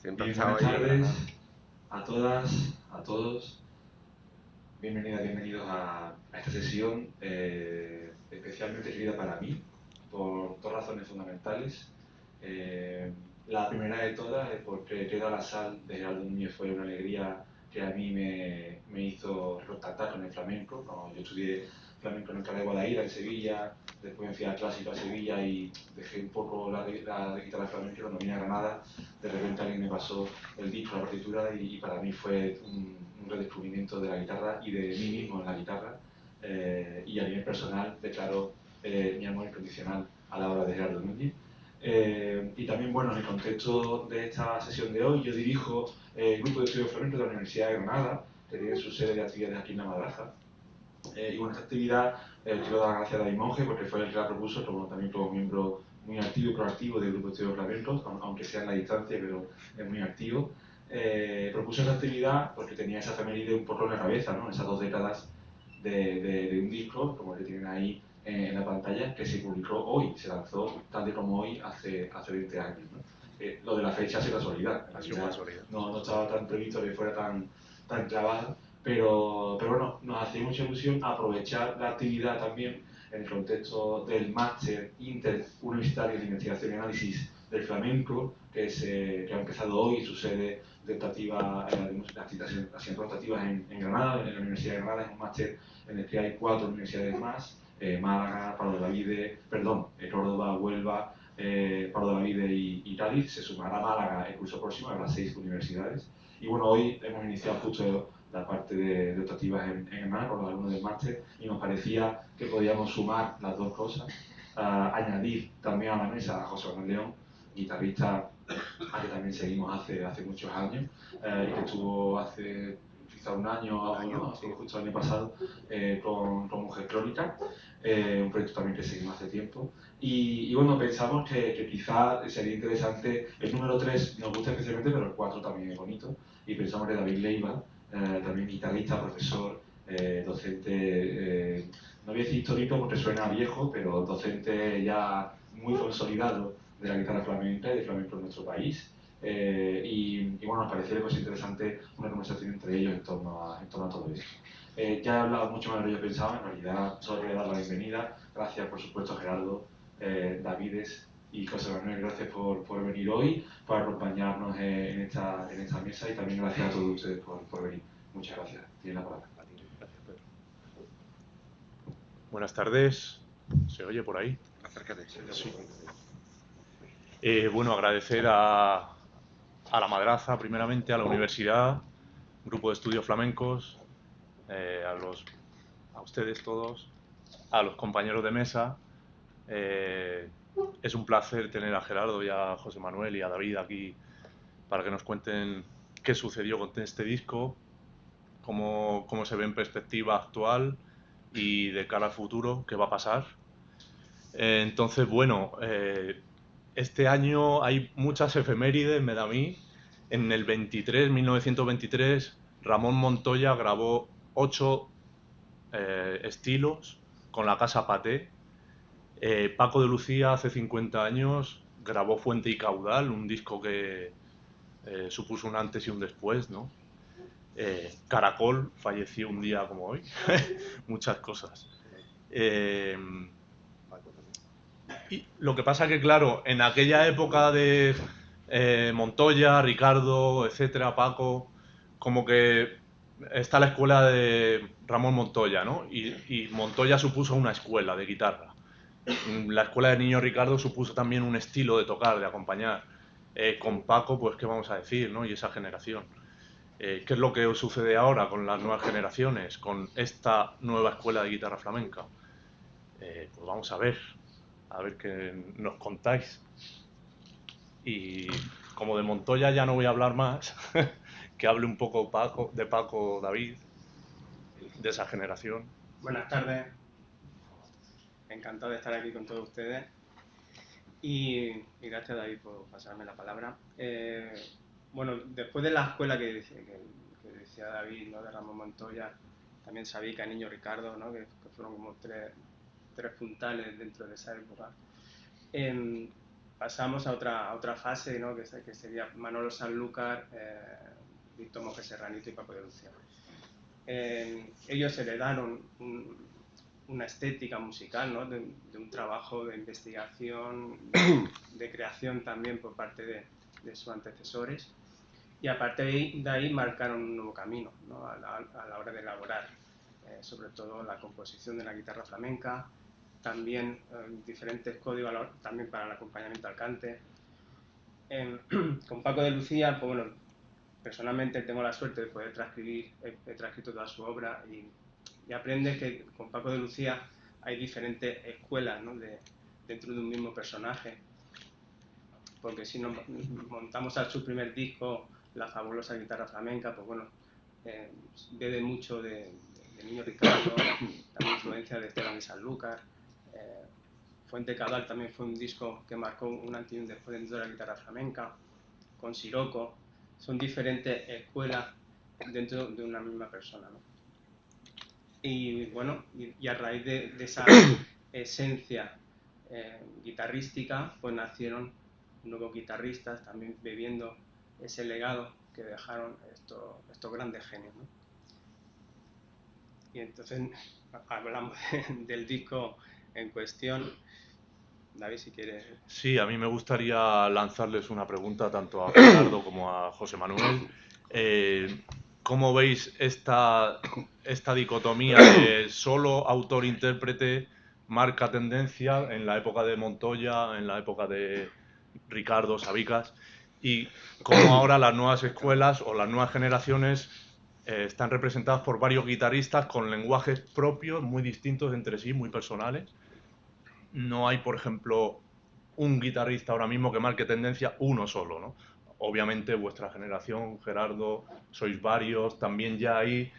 Siempre Bien, estaba buenas ahí en tardes Granada. a todas, a todos. Bienvenidas, bienvenidos a esta sesión especialmente querida para mí, por dos razones fundamentales. Eh, la primera de todas es porque Queda la Sal de Gerardo Núñez fue una alegría que a mí me hizo contactar con el flamenco. ¿No? Yo estudié flamenco en el Carrera de Guadaira, en Sevilla, después me fui a clásico a Sevilla y dejé un poco la guitarra flamenca y cuando vine a Granada, de repente alguien me pasó el disco, la partitura y para mí fue un redescubrimiento de la guitarra y de mí mismo en la guitarra y a nivel personal declaro mi amor incondicional a la obra de Gerardo Núñez. Y también, bueno, en el contexto de esta sesión de hoy, yo dirijo el grupo de estudios flamencos de la Universidad de Granada, que tiene su sede de actividades aquí en La Madraza. Y bueno, esta actividad quiero dar las gracias a David Monge porque fue el que la propuso, como también como miembro muy activo y proactivo del grupo de estudios flamencos, aunque sea en la distancia, pero es muy activo. Propuso esta actividad porque tenía esa efeméride un poco en la cabeza, ¿no? Esas 2 décadas de un disco, como el que tienen ahí en la pantalla, que se publicó hoy, se lanzó tal y como hoy hace 20 años. ¿No? Lo de la fecha es casualidad, en Ha sido realidad casualidad. no estaba tan previsto que fuera tan clavado, pero bueno, nos hacía mucha ilusión aprovechar la actividad también en el contexto del máster interuniversitario de investigación y análisis del flamenco, que ha empezado hoy su sede optativa, asignaturas optativas en Granada, en la Universidad de Granada. Es un máster en el que hay 4 universidades más, Málaga, Pablo de la Vide, perdón, Córdoba, Huelva, Pablo de la Vide y Cádiz. Se sumará Málaga el curso próximo, habrá 6 universidades. Y bueno, hoy hemos iniciado justo la parte de optativas en Granada con los alumnos del máster y nos parecía que podíamos sumar las dos cosas, añadir también a la mesa a José Manuel León, guitarrista a que también seguimos hace muchos años, y que estuvo hace quizá un año, ¿no? Sí. Justo el año pasado, con Mujer Crónica, un proyecto también que seguimos hace tiempo. Y bueno, pensamos que quizá sería interesante, el número 3 nos gusta especialmente, pero el 4 también es bonito, y pensamos que David Leiva, también guitarrista, profesor, docente, no voy a decir histórico porque suena viejo, pero docente ya muy consolidado de la guitarra flamenca y de flamenco en nuestro país. Y bueno, nos pareció pues, interesante una conversación entre ellos en torno a todo esto. Ya he hablado mucho más de lo que yo pensaba, en realidad solo quería dar la bienvenida. Gracias, por supuesto, a Gerardo, Davides y José Manuel, gracias por venir hoy, por acompañarnos en esta mesa y también gracias a todos ustedes por venir. Muchas gracias. Tienen la palabra. Gracias, Pedro. Buenas tardes. ¿Se oye por ahí? Acércate. Sí. Bueno, agradecer a la Madraza, primeramente, a la universidad, grupo de estudios flamencos, a ustedes todos, a los compañeros de mesa. Es un placer tener a Gerardo y a José Manuel y a David aquí para que nos cuenten qué sucedió con este disco, cómo se ve en perspectiva actual y de cara al futuro, qué va a pasar. Entonces, bueno, este año hay muchas efemérides, me da a mí. En el 1923, Ramón Montoya grabó 8 estilos con la Casa Paté. Paco de Lucía, hace 50 años, grabó Fuente y Caudal, un disco que supuso un antes y un después, ¿no? Caracol falleció un día como hoy. Muchas cosas. Y lo que pasa que, claro, en aquella época de Montoya, Ricardo, etcétera, Paco, como que está la escuela de Ramón Montoya, ¿no? Y Montoya supuso una escuela de guitarra. La escuela de Niño Ricardo supuso también un estilo de tocar, de acompañar. Con Paco, pues, ¿qué vamos a decir, no? Y esa generación. ¿Qué es lo que sucede ahora con las nuevas generaciones, con esta nueva escuela de guitarra flamenca? Pues vamos a ver qué nos contáis. Y como de Montoya ya no voy a hablar más, que hable un poco de Paco David, de esa generación. Buenas tardes. Encantado de estar aquí con todos ustedes. Y gracias, David, por pasarme la palabra. Bueno, después de la escuela que decía David, ¿no? De Ramón Montoya, también Sabica, Niño Ricardo, ¿no? Que fueron como tres puntales dentro de esa época. pasamos a otra fase, ¿no? que sería Manolo Sanlúcar, Víctor Monge Serranito y Paco de Lucía. Ellos heredaron una estética musical, ¿no? de un trabajo de investigación, de creación también por parte de sus antecesores, y aparte de ahí marcaron un nuevo camino, ¿no? a la hora de elaborar, sobre todo la composición de la guitarra flamenca, también diferentes códigos también para el acompañamiento al cante. Con Paco de Lucía, pues bueno, personalmente tengo la suerte de poder transcribir, he transcrito toda su obra y aprendes que con Paco de Lucía hay diferentes escuelas, ¿no? dentro de un mismo personaje, porque si nos montamos a su primer disco, La fabulosa guitarra flamenca, pues bueno, bebe mucho de Niño Ricardo, también influencia de Esteban y Sanlúcar. Fuente Cabal también fue un disco que marcó un antes y un después dentro de la guitarra flamenca, con Siroco. Son diferentes escuelas dentro de una misma persona, ¿no? Y bueno, y a raíz de esa esencia guitarrística, pues nacieron nuevos guitarristas, también bebiendo ese legado que dejaron estos grandes genios, ¿no? Y entonces hablamos del disco en cuestión. David, si quieres. Sí, a mí me gustaría lanzarles una pregunta tanto a Gerardo como a José Manuel. ¿Cómo veis esta dicotomía de solo autor-intérprete marca tendencia en la época de Montoya, en la época de Ricardo, Sabicas, y cómo ahora las nuevas escuelas o las nuevas generaciones están representadas por varios guitarristas con lenguajes propios muy distintos entre sí, muy personales? No hay, por ejemplo, un guitarrista ahora mismo que marque tendencia, uno solo, ¿no? Obviamente vuestra generación, Gerardo, sois varios, también ya ahí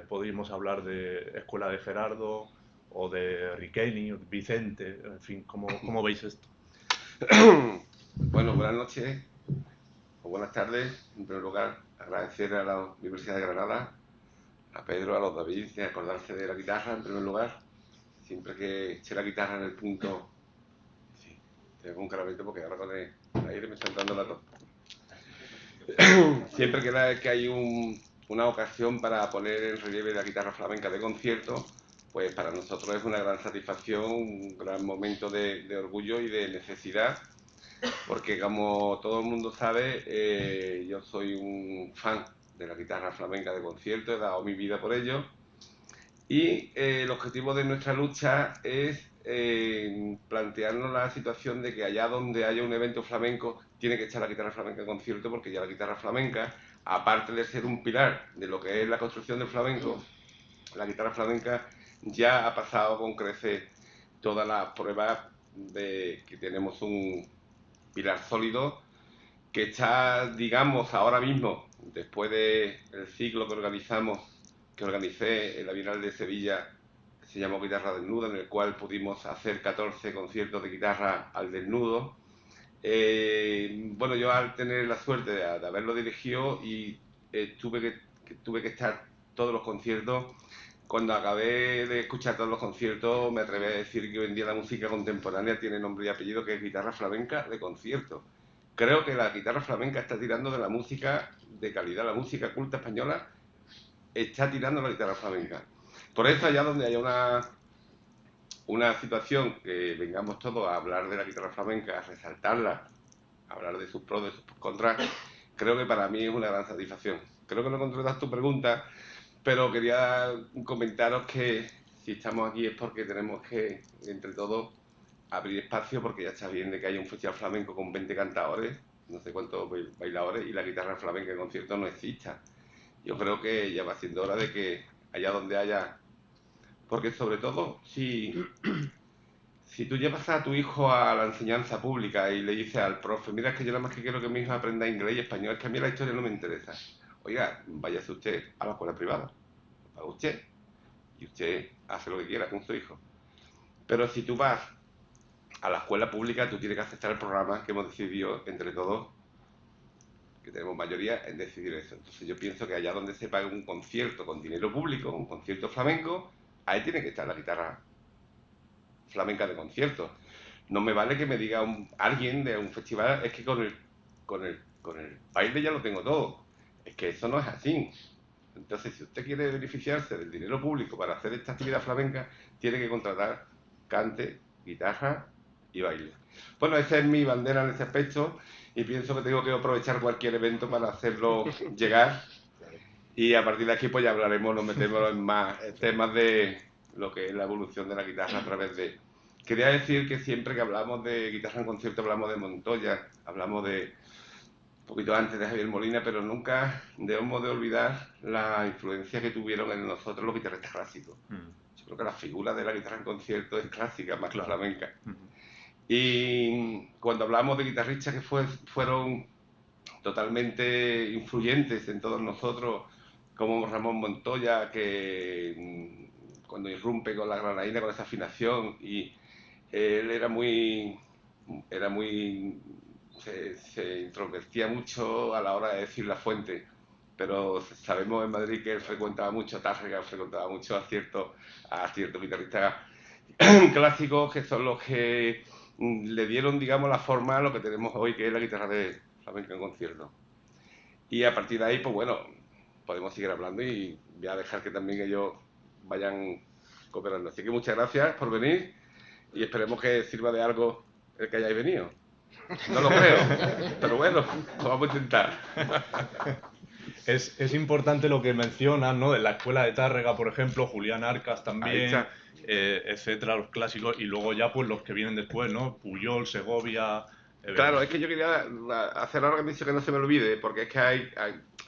podríamos hablar de Escuela de Gerardo o de Riquelme, Vicente, en fin, ¿cómo veis esto? Bueno, buenas noches o buenas tardes. En primer lugar, agradecer a la Universidad de Granada, a Pedro, a los David, y acordarse de la guitarra en primer lugar. Siempre que eche la guitarra en el punto, sí, tengo un caramelo porque ahora con el aire me está entrando la tos. Siempre que hay una ocasión para poner en relieve la guitarra flamenca de concierto, pues para nosotros es una gran satisfacción, un gran momento de orgullo y de necesidad, porque como todo el mundo sabe, yo soy un fan de la guitarra flamenca de concierto, he dado mi vida por ello, y el objetivo de nuestra lucha es plantearnos la situación de que allá donde haya un evento flamenco tiene que echar la guitarra flamenca de concierto, porque ya la guitarra flamenca, aparte de ser un pilar de lo que es la construcción del flamenco, la guitarra flamenca ya ha pasado con creces todas las pruebas de que tenemos un pilar sólido que está, digamos, ahora mismo, después del ciclo que organicé en la Bienal de Sevilla, que se llamó Guitarra Desnuda, en el cual pudimos hacer 14 conciertos de guitarra al desnudo. Bueno, yo al tener la suerte de haberlo dirigido y tuve que estar todos los conciertos, cuando acabé de escuchar todos los conciertos me atreví a decir que hoy en día la música contemporánea tiene nombre y apellido, que es guitarra flamenca de concierto. Creo que la guitarra flamenca está tirando de la música de calidad, la música culta española está tirando la guitarra flamenca. Por eso, allá donde haya una situación que vengamos todos a hablar de la guitarra flamenca, a resaltarla, a hablar de sus pros, de sus contras, creo que para mí es una gran satisfacción. Creo que no contestas tu pregunta, pero quería comentaros que si estamos aquí es porque tenemos que, entre todos, abrir espacio, porque ya está bien de que haya un festival flamenco con 20 cantadores, no sé cuántos bailadores, y la guitarra flamenca en concierto no exista. Yo creo que ya va siendo hora de que allá donde haya... Porque sobre todo, si tú llevas a tu hijo a la enseñanza pública y le dices al profe, mira, es que yo nada más que quiero que mi hijo aprenda inglés y español, es que a mí la historia no me interesa. Oiga, váyase usted a la escuela privada, paga usted, y usted hace lo que quiera con su hijo. Pero si tú vas a la escuela pública, tú tienes que aceptar el programa que hemos decidido entre todos, que tenemos mayoría en decidir eso. Entonces yo pienso que allá donde se pague un concierto con dinero público, un concierto flamenco, ahí tiene que estar la guitarra flamenca de concierto. No me vale que me diga alguien de un festival, es que con el baile ya lo tengo todo. Es que eso no es así. Entonces, si usted quiere beneficiarse del dinero público para hacer esta actividad flamenca, tiene que contratar cante, guitarra y baile. Bueno, esa es mi bandera en ese aspecto y pienso que tengo que aprovechar cualquier evento para hacerlo llegar. Y a partir de aquí pues ya hablaremos, nos metemos en más temas de lo que es la evolución de la guitarra a través de... Quería decir que siempre que hablamos de guitarra en concierto hablamos de Montoya, hablamos de un poquito antes de Javier Molina, pero nunca debemos de olvidar la influencia que tuvieron en nosotros los guitarristas clásicos. Yo creo que la figura de la guitarra en concierto es clásica, más que flamenca. Y cuando hablamos de guitarristas que fueron totalmente influyentes en todos nosotros, como Ramón Montoya, que cuando irrumpe con la granadina, con esa afinación, y él era muy se introvertía mucho a la hora de decir la fuente, pero sabemos en Madrid que él frecuentaba mucho Tárrega, frecuentaba mucho a ciertos guitarristas clásicos que son los que le dieron, digamos, la forma a lo que tenemos hoy, que es la guitarra de flamenco en concierto. Y a partir de ahí, pues bueno, podemos seguir hablando y voy a dejar que también ellos vayan cooperando. Así que muchas gracias por venir y esperemos que sirva de algo el que hayáis venido. No lo creo, pero bueno, lo vamos a intentar. Es importante lo que mencionas, ¿no? De la escuela de Tárrega, por ejemplo, Julián Arcas también, etcétera, los clásicos, y luego ya pues los que vienen después, ¿no? Puyol, Segovia... Claro, es que yo quería hacer algo que no se me olvide, porque es que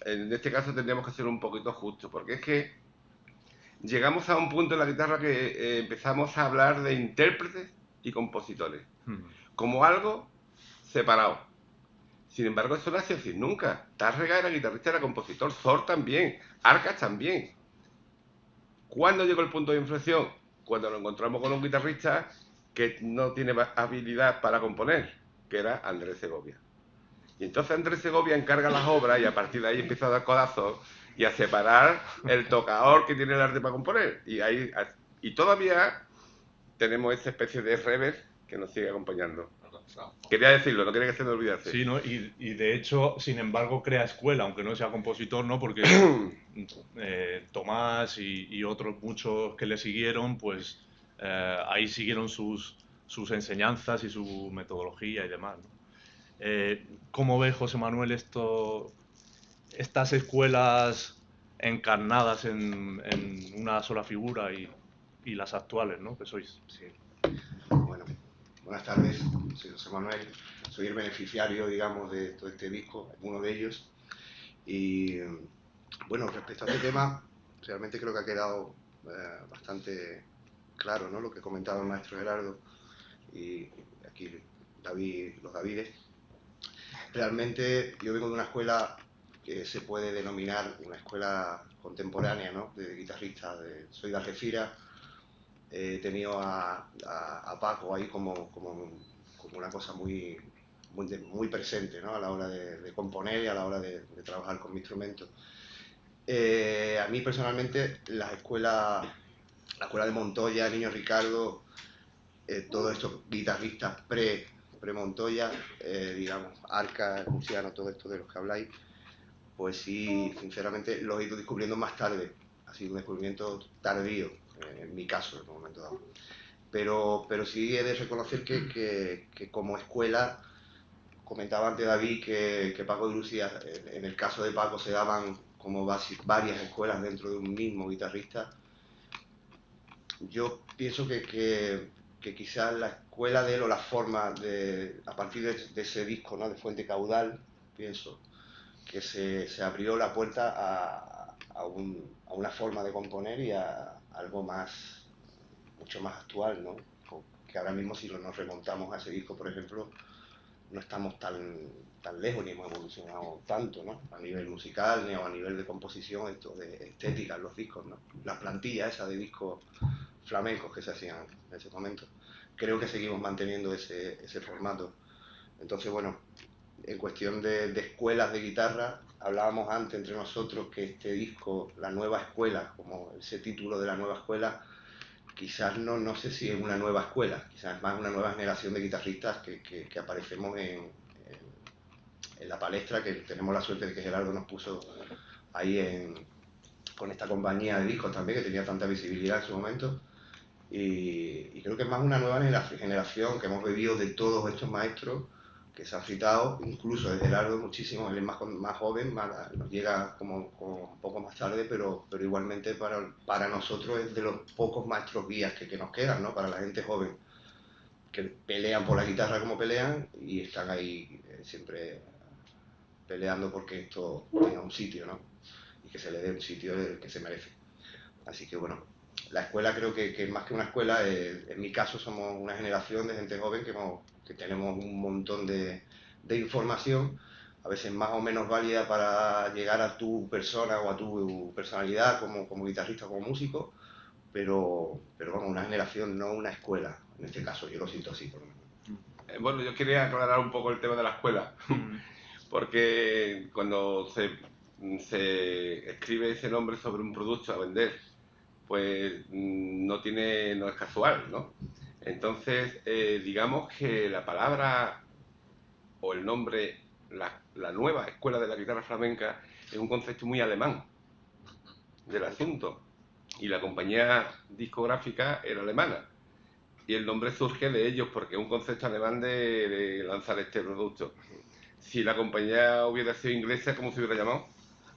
en este caso tendríamos que ser un poquito justos, porque es que llegamos a un punto en la guitarra que empezamos a hablar de intérpretes y compositores, como algo separado. Sin embargo, eso no ha sido así nunca. Tárrega era guitarrista, era compositor, Zor también, Arcas también. ¿Cuándo llegó el punto de inflexión? Cuando nos encontramos con un guitarrista que no tiene habilidad para componer, que era Andrés Segovia. Y entonces Andrés Segovia encarga las obras y a partir de ahí empieza a dar codazos y a separar el tocador que tiene el arte para componer. Y todavía tenemos esa especie de reverb que nos sigue acompañando. Quería decirlo, no quería que se me olvidase. Sí, ¿no? Y de hecho, sin embargo, crea escuela, aunque no sea compositor, ¿no? Porque Tomás y otros muchos que le siguieron, pues ahí siguieron sus enseñanzas y su metodología y demás, ¿no? ¿Cómo ve José Manuel estas escuelas encarnadas en una sola figura y las actuales, ¿no? Que sois? Sí. Bueno, buenas tardes. Soy José Manuel. Soy el beneficiario, digamos, de todo este disco, uno de ellos. Y bueno, respecto a este tema, realmente creo que ha quedado bastante claro, ¿no? Lo que comentaba el maestro Gerardo y aquí los Davides. Realmente yo vengo de una escuela que se puede denominar una escuela contemporánea, ¿no? De guitarristas. Soy de Algeciras. He tenido a Paco ahí como una cosa muy presente, ¿no? A la hora de componer y a la hora de trabajar con mi instrumento. A mí personalmente la escuela de Montoya, Niño Ricardo, todos estos guitarristas pre-Montoya, digamos, Arca, Luciano, todo esto de los que habláis, pues sí, sinceramente los he ido descubriendo más tarde. Ha sido un descubrimiento tardío, en mi caso, en un momento dado. Pero sí he de reconocer que como escuela, comentaba antes David que Paco de Lucía, en el caso de Paco se daban como varias escuelas dentro de un mismo guitarrista. Yo pienso que quizás la escuela de él o la forma a partir de ese disco, ¿no? De Fuente Caudal, pienso que se abrió la puerta a una forma de componer y a algo mucho más actual, ¿no? Que ahora mismo si nos remontamos a ese disco, por ejemplo, no estamos tan lejos ni hemos evolucionado tanto, ¿no? A nivel musical ni a nivel de composición, esto de estética en los discos, ¿no? La plantilla esa de discos flamencos que se hacían en ese momento. Creo que seguimos manteniendo ese formato. Entonces, bueno, en cuestión de escuelas de guitarra, hablábamos antes entre nosotros que este disco, La Nueva Escuela, como ese título de La Nueva Escuela, quizás no sé si es una nueva escuela, quizás es más una nueva generación de guitarristas que aparecemos en la palestra, que tenemos la suerte de que Gerardo nos puso ahí con esta compañía de discos también, que tenía tanta visibilidad en su momento. Y creo que es más una nueva generación que hemos bebido de todos estos maestros que se han citado, incluso de Gerardo muchísimo. Él es más joven, nos llega como un poco más tarde, pero igualmente para nosotros es de los pocos maestros guías que nos quedan, ¿no? Para la gente joven, que pelean por la guitarra como pelean y están ahí siempre peleando porque esto tenga un sitio, ¿no? Y que se le dé un sitio que se merece. Así que bueno, la escuela creo que más que una escuela, en mi caso somos una generación de gente joven que tenemos un montón de información, a veces más o menos válida para llegar a tu persona o a tu personalidad como guitarrista o como músico, pero vamos, una generación, no una escuela, en este caso, yo lo siento así por lo menos. Bueno, yo quería aclarar un poco el tema de la escuela, porque cuando se escribe ese nombre sobre un producto a vender, pues no es casual, ¿no? Entonces, digamos que la palabra o el nombre, la nueva escuela de la guitarra flamenca, es un concepto muy alemán del asunto, y la compañía discográfica era alemana, y el nombre surge de ellos porque es un concepto alemán de lanzar este producto. Si la compañía hubiera sido inglesa, ¿cómo se hubiera llamado?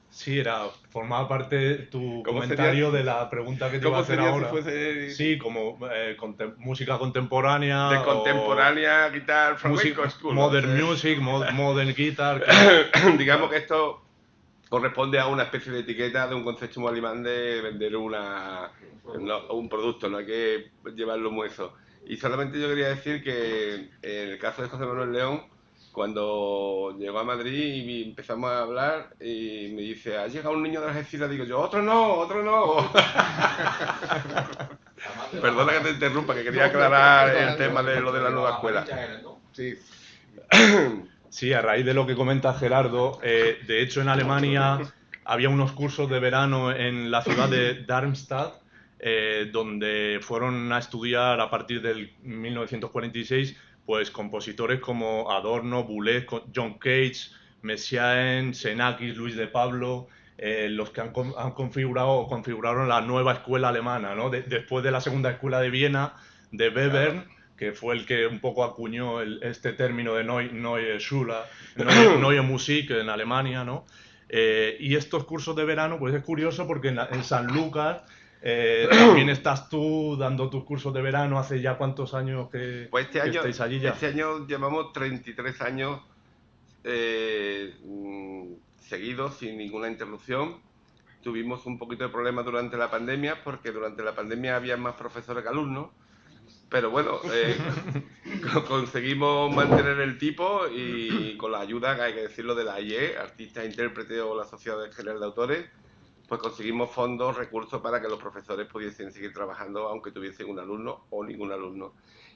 Sí, formaba parte tu ¿Cómo comentario sería? de la pregunta que te iba ¿Cómo a hacer sería si ahora. fuese Sí, como música contemporánea de contemporánea guitar o flamenco school? modern ¿no? music, modern guitar. Digamos que esto corresponde a una especie de etiqueta de un concepto muy alemán de vender un producto, no hay que llevarlo muy eso. Y solamente yo quería decir que en el caso de José Manuel León, cuando llegó a Madrid y empezamos a hablar y me dice, ¿ha llegado un niño de Algeciras? Digo yo, otro no, otro no. Perdona que te interrumpa, que quería aclarar el tema de lo de la nueva escuela. Sí. Sí, a raíz de lo que comenta Gerardo, de hecho en Alemania había unos cursos de verano en la ciudad de Darmstadt, donde fueron a estudiar a partir del 1946 pues compositores como Adorno, Boulez, John Cage, Messiaen, Xenakis, Luis de Pablo, los que configuraron la nueva escuela alemana, ¿no? Después de la segunda escuela de Viena, de Webern, que fue el que un poco acuñó este término de Neue Schule, Neue Musik en Alemania, ¿no? Y estos cursos de verano, pues es curioso porque en San Lucas también estás tú dando tus cursos de verano. ¿Hace ya cuántos años que estáis allí ya? Este año llevamos 33 años seguidos, sin ninguna interrupción. Tuvimos un poquito de problemas durante la pandemia, porque durante la pandemia había más profesores que alumnos. Pero bueno, conseguimos mantener el tipo y con la ayuda, que hay que decirlo, de la AIE, Artistas, Intérpretes o la Sociedad General de Autores, pues conseguimos fondos, recursos para que los profesores pudiesen seguir trabajando aunque tuviesen un alumno o ningún alumno.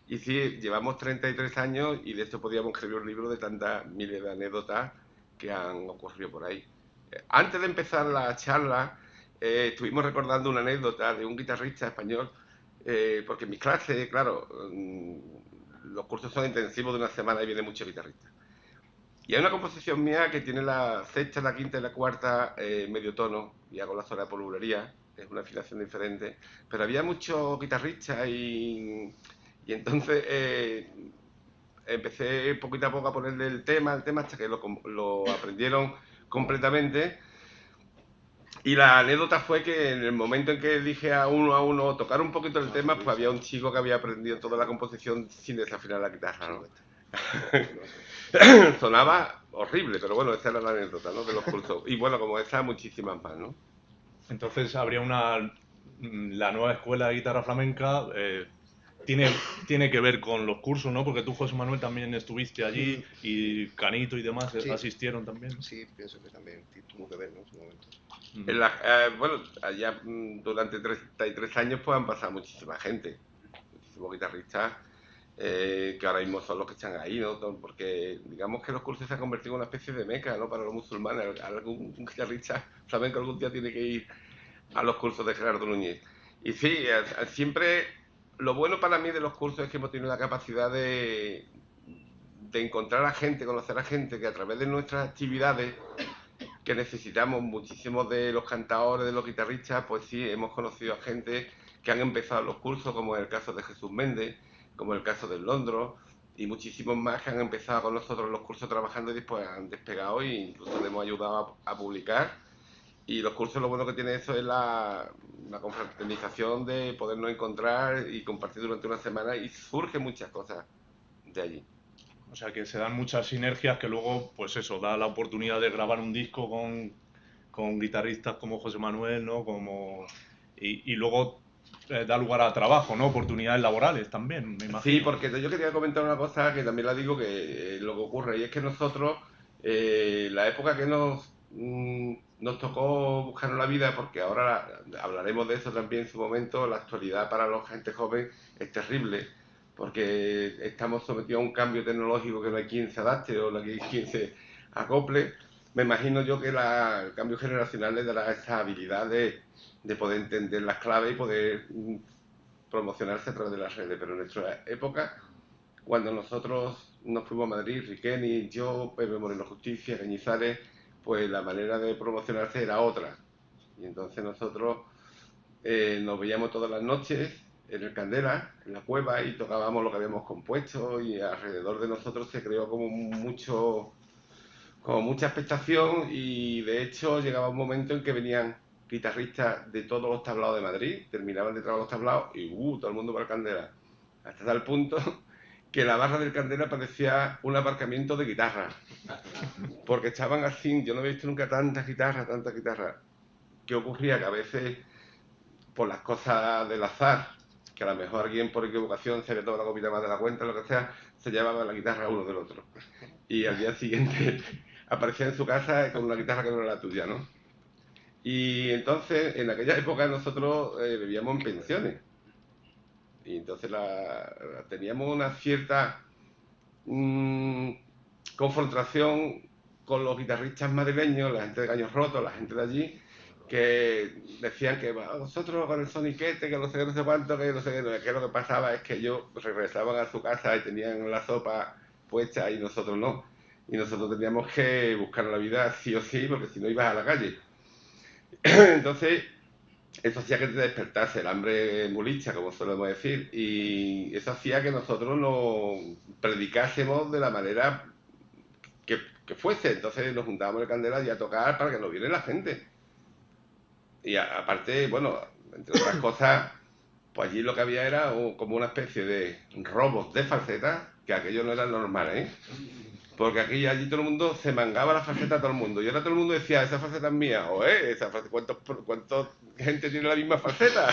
Y sí, llevamos 33 años y de esto podríamos escribir un libro de tantas miles de anécdotas que han ocurrido por ahí. Antes de empezar la charla, estuvimos recordando una anécdota de un guitarrista español, porque en mis clases, claro, los cursos son intensivos de una semana y viene mucho guitarrista. Y hay una composición mía que tiene la sexta, la quinta y la cuarta medio tono, y hago la zona de polvulería, es una afinación diferente, pero había muchos guitarristas y entonces empecé poquito a poco a ponerle el tema hasta que lo aprendieron completamente. Y la anécdota fue que en el momento en que dije a uno tocar un poquito el tema, pues había un chico que había aprendido toda la composición sin desafinar la guitarra, ¿no? Sonaba horrible, pero bueno, esa era la anécdota, ¿no? De los cursos. Y bueno, como esa, muchísimas más, ¿no? Entonces habría la nueva escuela de guitarra flamenca, tiene que ver con los cursos, ¿no? Porque tú, José Manuel, también estuviste allí y Canito y demás Sí. asistieron también. Sí, pienso que también tuvo que ver, ¿no? En su momento. Bueno, allá durante 33 años pues han pasado muchísima gente, muchísimos guitarristas que ahora mismo son los que están ahí, ¿no? Porque digamos que los cursos se han convertido en una especie de meca, ¿no? Para los musulmanes. Algún guitarrista flamenco algún día tiene que ir a los cursos de Gerardo Núñez. Y sí, siempre lo bueno para mí de los cursos es que hemos tenido la capacidad de encontrar a gente, conocer a gente que a través de nuestras actividades, que necesitamos muchísimos de los cantadores, de los guitarristas, pues sí, hemos conocido a gente que han empezado los cursos, como en el caso de Jesús Méndez, como en el caso del Londro, y muchísimos más que han empezado con nosotros los cursos trabajando y después han despegado e incluso les hemos ayudado a publicar. Y los cursos, lo bueno que tiene eso es la confraternización de podernos encontrar y compartir durante una semana, y surgen muchas cosas de allí. O sea que se dan muchas sinergias que luego, pues eso, da la oportunidad de grabar un disco con guitarristas como José Manuel, ¿no? Y luego da lugar a trabajo, ¿no? Oportunidades laborales también, me imagino. Sí, porque yo quería comentar una cosa que también la digo, que lo que ocurre, y es que nosotros, la época que nos tocó buscarnos la vida, porque ahora hablaremos de eso también en su momento, la actualidad para la gente joven es terrible, porque estamos sometidos a un cambio tecnológico que no hay quien se adapte o no hay quien se acople. Me imagino yo que el cambio generacional le dará esa habilidad de poder entender las claves y poder promocionarse a través de las redes. Pero en nuestra época, cuando nosotros nos fuimos a Madrid, Riqueni, yo, Pepe Moreno Justicia, Cañizares, pues la manera de promocionarse era otra. Y entonces nosotros nos veíamos todas las noches en el Candela, en la cueva, y tocábamos lo que habíamos compuesto, y alrededor de nosotros se creó como mucha expectación, y de hecho llegaba un momento en que venían guitarristas de todos los tablados de Madrid, terminaban de trabajar los tablados y todo el mundo para el Candela, hasta tal punto que la barra del Candela parecía un aparcamiento de guitarras, porque estaban así. Yo no había visto nunca tantas guitarras. ¿Qué ocurría? Que a veces, por las cosas del azar, que a lo mejor alguien por equivocación se había tomado la copita más de la cuenta, lo que sea, se llevaba la guitarra uno del otro. Y al día siguiente aparecía en su casa con una guitarra que no era la tuya, ¿no? Y entonces, en aquella época nosotros vivíamos en pensiones. Y entonces teníamos una cierta confrontación con los guitarristas madrileños, la gente de Caños Rotos, la gente de allí, que decían que vosotros con el soniquete, que no sé qué, no sé cuánto, que no sé qué, que lo que pasaba es que ellos regresaban a su casa y tenían la sopa puesta y nosotros no. Y nosotros teníamos que buscar la vida sí o sí, porque si no ibas a la calle. Entonces, eso hacía que te despertase el hambre mulicha, como solemos decir, y eso hacía que nosotros nos predicásemos de la manera que fuese. Entonces nos juntábamos en el Candela y a tocar para que nos viera la gente. Y aparte, bueno, entre otras cosas, pues allí lo que había era como una especie de robos de falsetas, que aquello no era normal, ¿eh? Porque aquí allí todo el mundo se mangaba la falseta a todo el mundo. Y ahora todo el mundo decía, esa falseta es mía. O esa falseta, ¿cuánta gente tiene la misma falseta?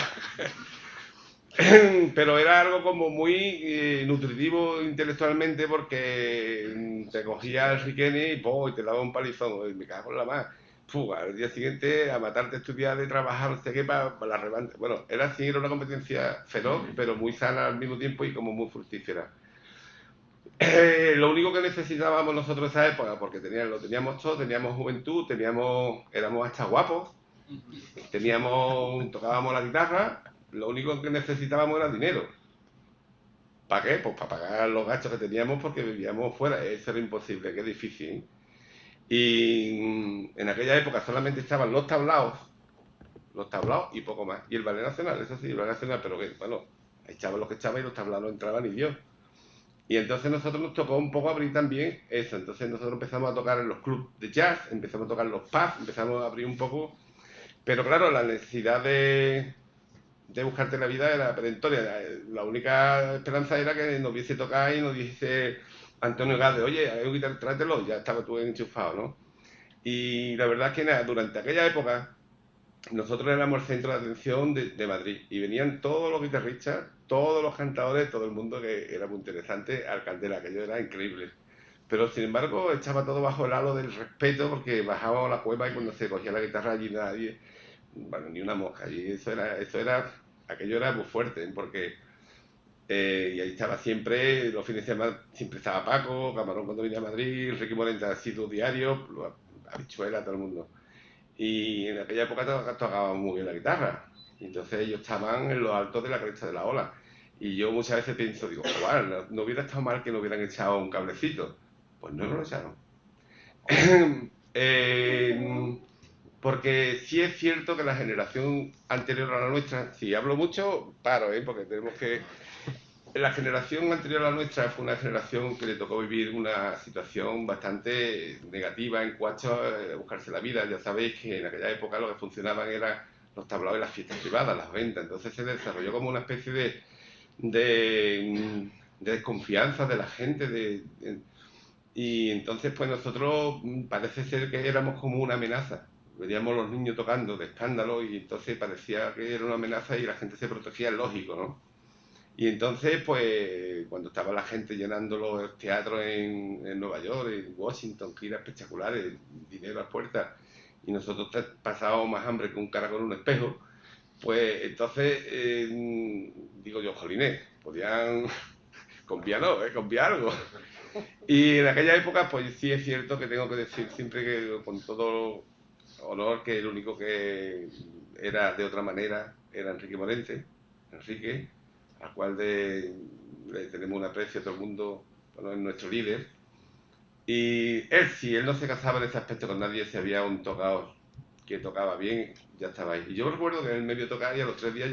Pero era algo como muy nutritivo intelectualmente, porque te cogía el Riqueni y te daba un palizón. Y me cago en la más. Al día siguiente a matarte a estudiar y trabajar, no sé qué, para la revancha. Bueno, era así, era una competencia feroz, pero muy sana al mismo tiempo y como muy fructífera. Lo único que necesitábamos nosotros esa época, porque lo teníamos todo, teníamos juventud, éramos hasta guapos, tocábamos la guitarra, lo único que necesitábamos era dinero. ¿Para qué? Pues para pagar los gastos que teníamos, porque vivíamos fuera. Eso era imposible, qué difícil, ¿eh? Y en aquella época solamente estaban los tablaos y poco más. Y el Ballet Nacional, eso sí, el Ballet Nacional, pero que, bueno, echaban los que echaban y los tablaos no entraban ni Dios. Y entonces nosotros nos tocó un poco abrir también eso. Entonces nosotros empezamos a tocar en los clubs de jazz, empezamos a tocar en los pubs, empezamos a abrir un poco. Pero claro, la necesidad de buscarte la vida era perentoria. La única esperanza era que nos viese tocar y nos dice Antonio Gade, oye, hay un guitarra, trátelo, ya estaba tú enchufado, ¿no? Y la verdad es que nada, durante aquella época nosotros éramos el centro de atención de Madrid, y venían todos los guitarristas, todos los cantadores, todo el mundo, que era muy interesante, al Candela, aquello era increíble. Pero sin embargo estaba todo bajo el halo del respeto, porque bajábamos a la cueva y cuando se cogía la guitarra allí nadie, bueno, ni una mosca, y aquello era muy fuerte, porque y ahí estaba siempre, los fines de semana siempre estaba Paco, Camarón cuando venía a Madrid, Ricky Morente ha sido diario, Habichuela, todo el mundo. Y en aquella época tocaban muy bien la guitarra. Y entonces ellos estaban en los altos de la cresta de la ola. Y yo muchas veces pienso, digo, "Joder, no hubiera estado mal que no hubieran echado un cablecito". Pues no lo echaron. Porque sí es cierto que la generación anterior a la nuestra, si hablo mucho, paro, porque tenemos que... La generación anterior a la nuestra fue una generación que le tocó vivir una situación bastante negativa en cuanto a buscarse la vida. Ya sabéis que en aquella época lo que funcionaban eran los tablaos y las fiestas privadas, las ventas. Entonces se desarrolló como una especie de desconfianza de la gente. Y entonces pues nosotros parece ser que éramos como una amenaza. Veíamos los niños tocando de escándalo y entonces parecía que era una amenaza y la gente se protegía, es lógico, ¿no? Y entonces, pues, cuando estaba la gente llenando los teatros en Nueva York, en Washington, giras espectaculares, dinero a puertas, y nosotros pasábamos más hambre que un caracol en un espejo, pues entonces, digo yo, jolines, podían conviar algo. Y en aquella época, pues sí es cierto que tengo que decir siempre que con todo honor que el único que era de otra manera era Enrique Morente, Enrique, al cual le tenemos un aprecio a todo el mundo, bueno, es nuestro líder. Y él, si él no se casaba en ese aspecto con nadie, si había un tocador que tocaba bien, ya estaba ahí. Y yo recuerdo que él me vio tocar y a los 3 días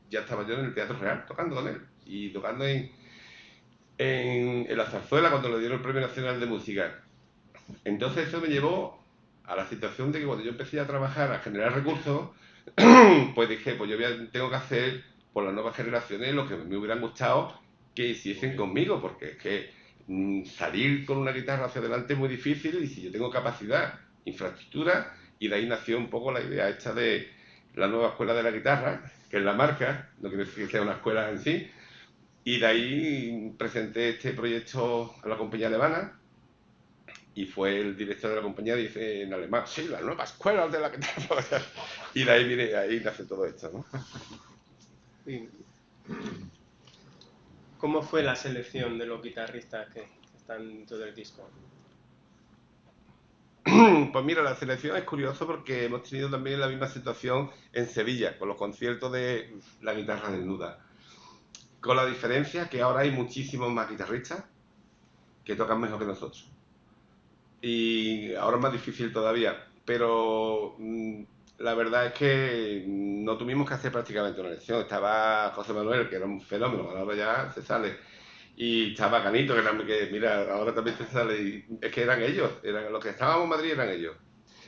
ya estaba yo en el Teatro Real tocando con él. Y tocando en la zarzuela cuando le dieron el Premio Nacional de Música. Entonces eso me llevó a la situación de que cuando yo empecé a trabajar, a generar recursos, pues dije, pues yo tengo que hacer por las nuevas generaciones lo que me hubieran gustado que hiciesen conmigo, porque es que salir con una guitarra hacia adelante es muy difícil y si yo tengo capacidad, infraestructura, y de ahí nació un poco la idea esta de la nueva escuela de la guitarra, que es la marca, no quiere decir que sea una escuela en sí, y de ahí presenté este proyecto a la compañía alemana y fue el director de la compañía, dice en alemán, sí, la nueva escuela de la guitarra. Y de ahí nace todo esto, ¿no? Y, ¿cómo fue la selección de los guitarristas que están dentro del disco? Pues mira, la selección es curioso porque hemos tenido también la misma situación en Sevilla, con los conciertos de la guitarra desnuda. Con la diferencia que ahora hay muchísimos más guitarristas que tocan mejor que nosotros. Y ahora es más difícil todavía, pero la verdad es que no tuvimos que hacer prácticamente una elección. Estaba José Manuel, que era un fenómeno, ahora ya se sale. Y estaba Canito, que mira, ahora también se sale. Y es que eran ellos, eran los que estábamos en Madrid, eran ellos.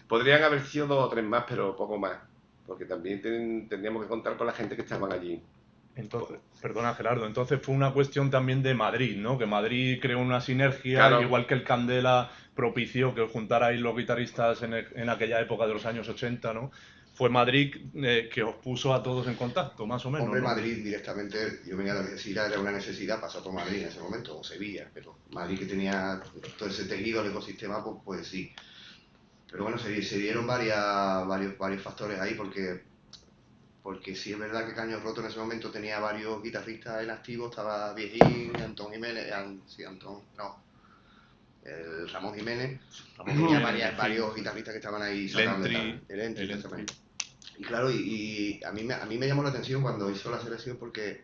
Podrían haber sido 2 o 3 más, pero poco más, porque también tendríamos que contar con la gente que estaban allí. Entonces, perdona Gerardo, entonces fue una cuestión también de Madrid, ¿no? Que Madrid creó una sinergia, Claro. igual que el Candela propició que os juntarais los guitarristas en aquella época de los años 80, ¿no? Fue Madrid que os puso a todos en contacto, más o menos, Hombre, ¿no? Madrid directamente, yo venía de la necesidad, era una necesidad pasar por Madrid en ese momento, o Sevilla, pero Madrid que tenía todo ese tejido, el ecosistema, pues sí. Pero bueno, se dieron varios factores ahí, porque sí es verdad que Caño Roto en ese momento tenía varios guitarristas en activo, estaba Viejín, Antón Jiménez, el Ramón Jiménez, tenía varios guitarristas que estaban ahí sacando el entry. Y claro, y a mí me llamó la atención cuando hizo la selección porque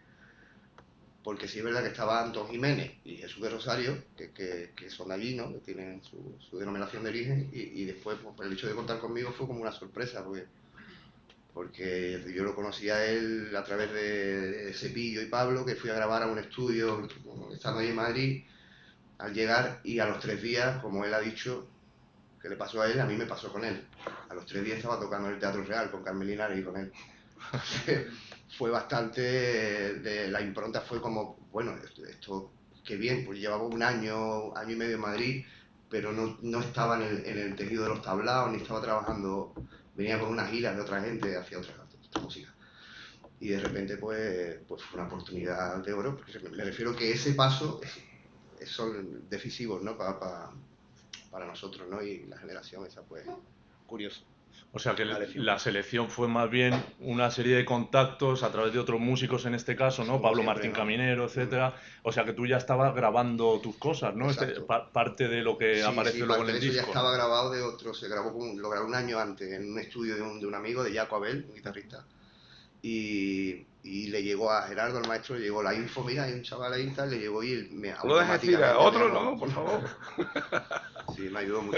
sí es verdad que estaba Antón Jiménez y Jesús de Rosario, que son de allí, ¿no? Que tienen su denominación de origen, y después pues, el hecho de contar conmigo fue como una sorpresa, porque yo lo conocí a él a través de Cepillo y Pablo, que fui a grabar a un estudio estando ahí en Madrid, al llegar, y a los 3 días, como él ha dicho, que le pasó a él, a mí me pasó con él. A los 3 días estaba tocando en el Teatro Real con Carmen Linares y con él. Fue bastante, la impronta fue como, bueno, esto qué bien, pues llevaba un año y medio en Madrid, pero no estaba en el tejido de los tablaos, ni estaba trabajando, venía con unas giras de otra gente, hacía otra música. Y de repente pues fue una oportunidad de oro, porque me refiero que ese paso son decisivos, ¿no? Para nosotros, ¿no? Y la generación esa, pues, curioso. O sea que la selección fue más bien una serie de contactos a través de otros músicos en este caso, ¿no? Como Pablo siempre, Martín ¿no? Caminero, etcétera. O sea que tú ya estabas grabando tus cosas, ¿no? Parte de lo que aparece luego en el disco. Sí, ya estaba grabado lo grabó un año antes en un estudio de un amigo, de Jaco Abel, un guitarrista. y le llegó a Gerardo, el maestro, le llegó la info, mira, hay un chaval ahí y tal, le llegó y me No dejes decir a automáticamente otro, me no, por favor. Sí, me ayudó mucho.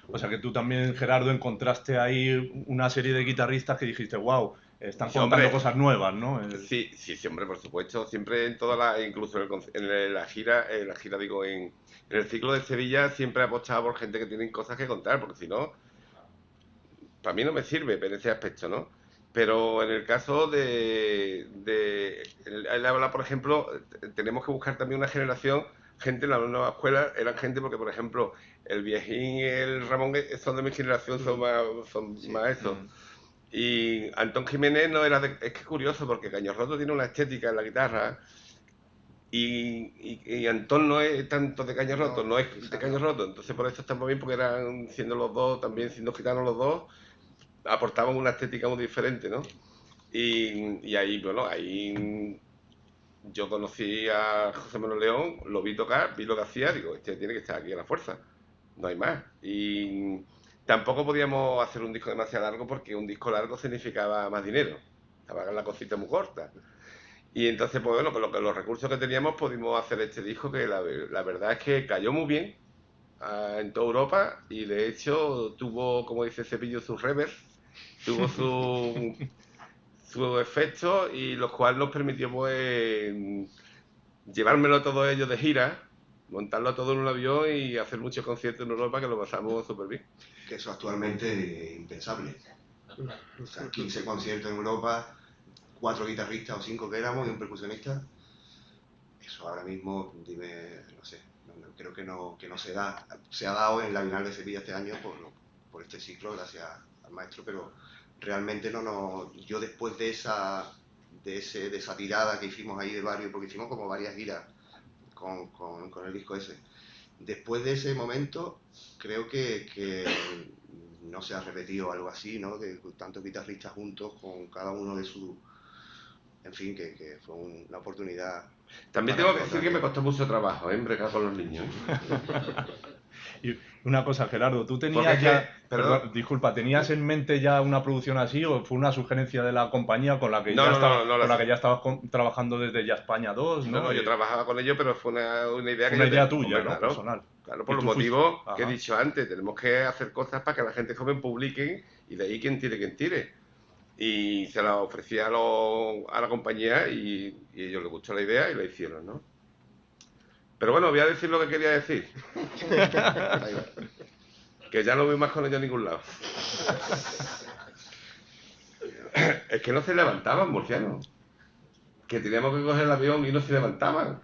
O sea que tú también, Gerardo, encontraste ahí una serie de guitarristas que dijiste, wow, están Sí, contando hombre. cosas nuevas, ¿no? Sí, hombre, por supuesto. Siempre en toda la, incluso en la gira, digo, en el ciclo de Sevilla siempre he apostado por gente que tiene cosas que contar, porque si no, para mí no me sirve en ese aspecto, ¿no? Pero en el caso él habla, por ejemplo, tenemos que buscar también una generación, gente en la nueva escuela, eran gente porque, por ejemplo, el Viejín y el Ramón son de mi generación, son Sí. más eso. Y Antón Jiménez no era de... Es que es curioso porque Caño Roto tiene una estética en la guitarra y Antón no es tanto de Caño Roto, no es de Caño Roto. Entonces por eso está muy bien porque eran, siendo los dos, también siendo gitanos los dos, aportaban una estética muy diferente, ¿no? Y ahí, bueno, ahí yo conocí a José Manuel León, lo vi tocar, vi lo que hacía, digo, este tiene que estar aquí a la fuerza, no hay más. Y tampoco podíamos hacer un disco demasiado largo porque un disco largo significaba más dinero, estaba la cosita muy corta. Y entonces, pues bueno, con los recursos que teníamos pudimos hacer este disco que la verdad es que cayó muy bien en toda Europa y de hecho tuvo, como dice Cepillo, su reverb, tuvo su efecto y lo cual nos permitió pues llevármelo todo ello de gira, montarlo todo en un avión y hacer muchos conciertos en Europa que lo pasamos súper bien. Que eso actualmente es impensable. O sea, 15 conciertos en Europa, 4 guitarristas o 5 que éramos y un percusionista. Eso ahora mismo, dime, no sé, creo que no se da. Se ha dado en la Bienal de Sevilla este año por este ciclo, gracias al maestro, pero realmente yo después de esa tirada que hicimos ahí de barrio, porque hicimos como varias giras con el disco ese, después de ese momento creo que no se ha repetido algo así, ¿no? De tantos guitarristas juntos con cada uno de su... En fin, que fue una oportunidad. También tengo que decir que me costó mucho trabajo, bregar con los niños. Y una cosa, Gerardo, ¿tú Porque tenías es que, ya, perdón. disculpa, ¿tenías en mente ya una producción así o fue una sugerencia de la compañía con la que No, con la que ya estabas trabajando desde Ya España 2, ¿no? No, yo trabajaba con ellos, pero fue una idea que Una yo idea tenía. tuya, Hombre, ¿no? claro, Personal. claro, Y por los tú fuiste... motivos que he Ajá. dicho antes. Tenemos que hacer cosas para que la gente joven publique y de ahí quien tire. Y se la ofrecía a la compañía y a ellos les gustó la idea y la hicieron, ¿no? Pero bueno, voy a decir lo que quería decir. Que ya no voy más con ellos a ningún lado. Es que no se levantaban, murcianos. Que teníamos que coger el avión y no se levantaban.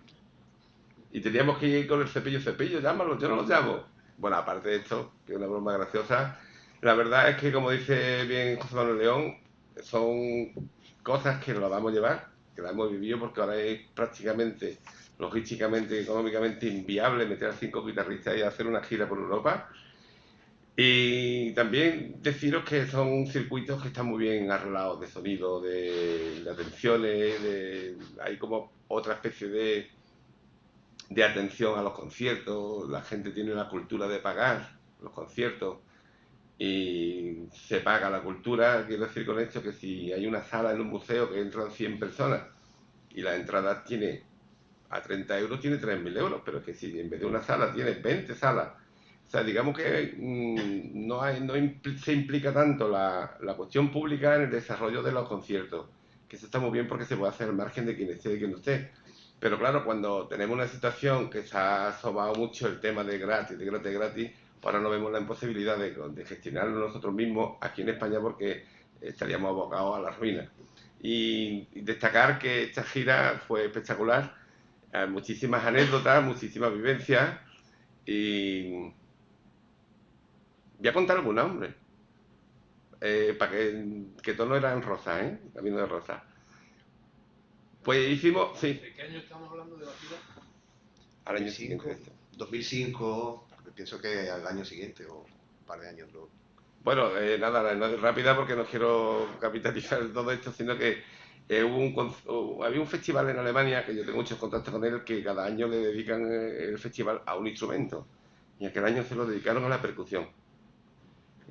Y teníamos que ir con el cepillo, llámalo, yo no los llamo. Bueno, aparte de esto, que es una broma graciosa, la verdad es que, como dice bien José Manuel León, son cosas que nos las vamos a llevar, que las hemos vivido, porque ahora es prácticamente, logísticamente, económicamente inviable meter a 5 guitarristas y hacer una gira por Europa. Y también deciros que son circuitos que están muy bien arreglados de sonido, de atenciones, hay como otra especie de atención a los conciertos, la gente tiene la cultura de pagar los conciertos y se paga la cultura. Quiero decir con esto que si hay una sala en un museo que entran 100 personas y la entrada tiene a 30 euros, tiene 3.000 euros, pero es que si en vez de una sala tienes 20 salas, o sea, digamos que se implica tanto la cuestión pública en el desarrollo de los conciertos, que eso está muy bien porque se puede hacer al margen de quien esté y quien no esté. Pero claro, cuando tenemos una situación que se ha asomado mucho el tema de gratis, ahora no vemos la imposibilidad de gestionarlo nosotros mismos aquí en España porque estaríamos abocados a la ruina. Y destacar que esta gira fue espectacular, muchísimas anécdotas, muchísimas vivencias y voy a contar alguna, hombre, para que todo no era en rosa, camino de rosa. Pues hicimos, sí. ¿De qué año estamos hablando de la gira? Al año siguiente. 2005, pienso que al año siguiente o un par de años luego. Bueno, nada, no es rápida porque no quiero capitalizar todo esto, sino que había un festival en Alemania, que yo tengo muchos contactos con él, que cada año le dedican el festival a un instrumento. Y aquel año se lo dedicaron a la percusión.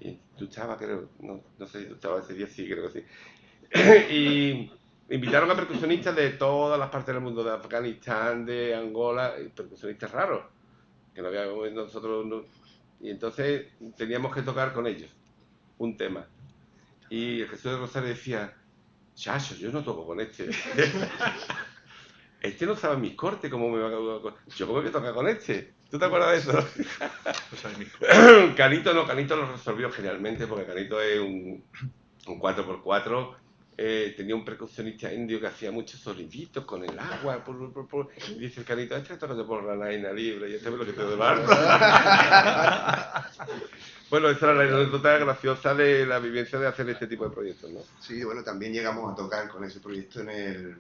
Y tú estabas, creo, no sé si tú estabas ese día, sí, creo que sí. Y invitaron a percusionistas de todas las partes del mundo, de Afganistán, de Angola, percusionistas raros, que no habíamos nosotros. Y entonces teníamos que tocar con ellos un tema. Y el Jesús de Rosario decía, chacho, yo no toco con este. Este no sabe mis cortes, ¿cómo me va a...? Yo cómo que tocar con este. ¿Tú te acuerdas de eso? Canito no, Canito lo resolvió genialmente, porque Canito es un 4x4. Tenía un percusionista indio que hacía muchos soniditos con el agua. Y dice el Canito, este toca por la naina libre, y este es lo que te de barro. Bueno, esa era la anécdota graciosa de la vivencia de hacer este tipo de proyectos, ¿no? Sí, bueno, también llegamos a tocar con ese proyecto en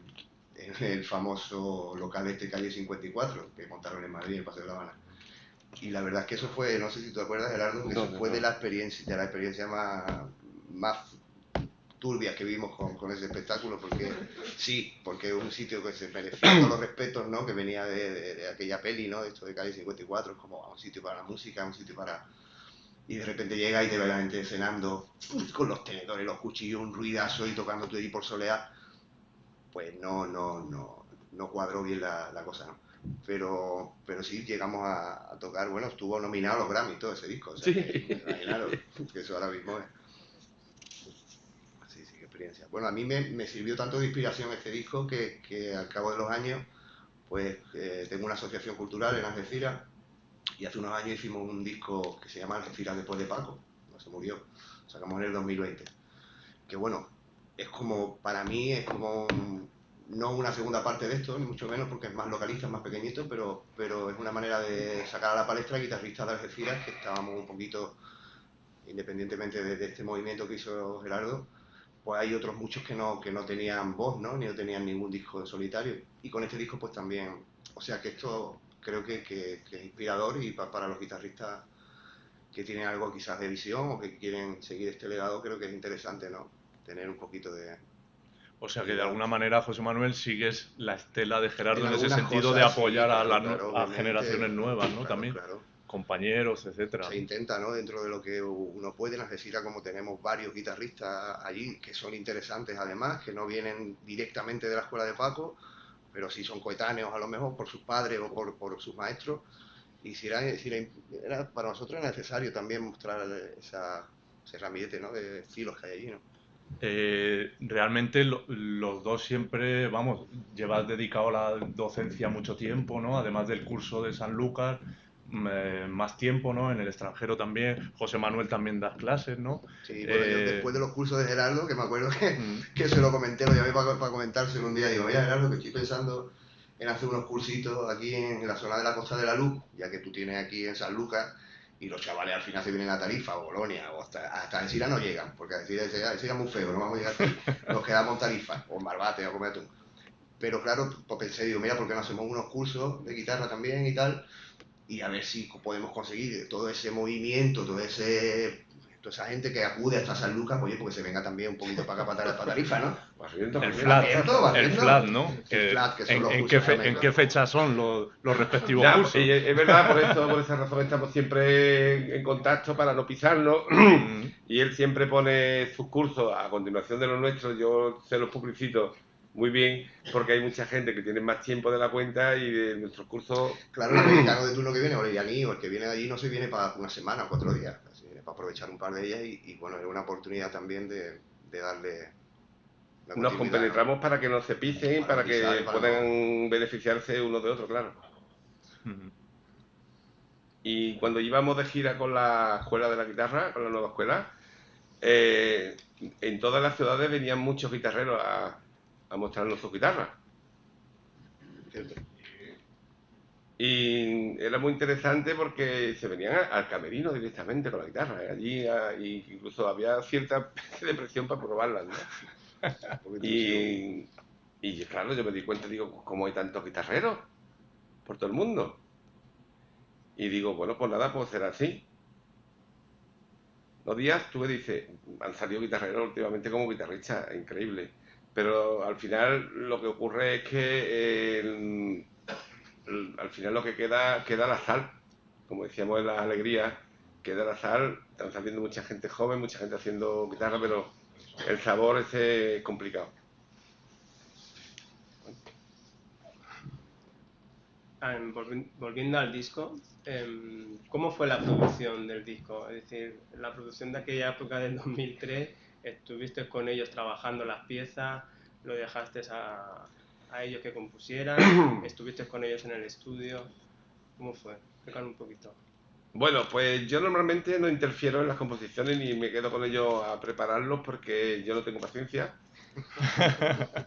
el famoso local Calle 54, que montaron en Madrid, en el Paseo de la Habana. Y la verdad es que eso fue, no sé si te acuerdas, Gerardo, que eso fue de la experiencia más turbias que vimos con ese espectáculo, porque es un sitio que se merecía todos los respetos, ¿no? Que venía de aquella peli, ¿no? Esto de Calle 54, es como un sitio para la música, un sitio para... Y de repente llega y te ve la gente cenando con los tenedores, los cuchillos, un ruidazo y tocando tú allí por solear. Pues no cuadró bien la cosa, ¿no? Pero sí llegamos a tocar, bueno, estuvo nominado a los Grammy todo ese disco, o sea, Sí. imaginaros, que eso ahora mismo es... Sí, qué experiencia. Bueno, a mí me sirvió tanto de inspiración este disco que al cabo de los años, pues tengo una asociación cultural en Algeciras y hace unos años hicimos un disco que se llama Algeciras después de Paco, no se murió, lo sacamos en el 2020. Que bueno, es como, para mí es como no una segunda parte de esto, ni mucho menos porque es más localista, es más pequeñito, pero es una manera de sacar a la palestra guitarristas de Algeciras que estábamos un poquito, independientemente de este movimiento que hizo Gerardo, pues hay otros muchos que no tenían voz, ¿no? Ni no tenían ningún disco en solitario. Y con este disco pues también, o sea que esto creo que es inspirador y para los guitarristas que tienen algo quizás de visión o que quieren seguir este legado, creo que es interesante, ¿no? Tener un poquito de... O sea que de alguna manera, José Manuel, sigues la estela de Gerardo en ese algunas sentido de cosas, sí, apoyar a, claro, a obviamente, generaciones nuevas, ¿no? claro, También, claro. compañeros, etcétera. Se intenta, ¿no? Dentro de lo que uno puede, en Algeciras, como tenemos varios guitarristas allí que son interesantes además, que no vienen directamente de la escuela de Paco, pero sí son coetáneos a lo mejor por sus padres o por sus maestros. Y si era para nosotros es necesario también mostrar ese ramillete, ¿no? De estilos que hay allí, ¿no? Realmente los dos siempre, vamos, llevas dedicado a la docencia mucho tiempo, ¿no? Además del curso de San Lucas, más tiempo, ¿no? En el extranjero también. José Manuel también das clases, ¿no? Sí, bueno, yo después de los cursos de Gerardo, que me acuerdo que se lo comenté, lo llamé para comentárselo un día, digo, mira Gerardo, que estoy pensando en hacer unos cursitos aquí en la zona de la Costa de la Luz, ya que tú tienes aquí en San Lucas, y los chavales al final se vienen a Tarifa o Bolonia, o hasta Algeciras no llegan, porque Algeciras es muy feo, no vamos a llegar aquí, nos quedamos en Tarifa, o en Barbate, o como tú. Pero claro, pues pensé, digo, mira, ¿por qué no hacemos unos cursos de guitarra también y tal? Y a ver si podemos conseguir todo ese movimiento, toda esa gente que acude hasta San Lucas, pues, porque se venga también un poquito para acá, para Tarifa, ¿no? El flat, ¿no? El flat, que son los ¿En cursos, qué fecha son los respectivos Ya, cursos? es verdad, por esa razón estamos siempre en contacto para no pisarnos. Y él siempre pone sus cursos a continuación de los nuestros. Yo se los publicito muy bien porque hay mucha gente que tiene más tiempo de la cuenta y de nuestros cursos... Claro, el americano de turno que viene, o el iraní, o el que viene de allí no se viene para una semana o 4 días, así, viene para aprovechar un par de ellas y bueno, es una oportunidad también de darle... Nos compenetramos, ¿no? Para que no se pisen, para que puedan no... beneficiarse uno de otro, claro. Y cuando íbamos de gira con la escuela de la guitarra, con la nueva escuela, en todas las ciudades venían muchos guitarreros a mostrarnos sus guitarras. Y era muy interesante porque se venían al camerino directamente con la guitarra. Allí incluso había cierta especie de presión para probarlas, ¿no? Y claro, yo me di cuenta, digo, ¿cómo hay tantos guitarreros por todo el mundo? Y digo, bueno, pues nada, pues será así. Los días tú me dices, han salido guitarreros últimamente como guitarristas, increíble. Pero al final lo que ocurre es que al final lo que queda la sal. Como decíamos en las alegrías, queda la sal. Están saliendo mucha gente joven, mucha gente haciendo guitarra, pero el sabor ese es complicado. Volviendo al disco, ¿cómo fue la producción del disco? Es decir, la producción de aquella época del 2003, ¿estuviste con ellos trabajando las piezas? ¿Lo dejaste a ellos que compusieran? ¿Estuviste con ellos en el estudio? ¿Cómo fue? Explícame un poquito. Bueno, pues yo normalmente no interfiero en las composiciones ni me quedo con ellos a prepararlos porque yo no tengo paciencia.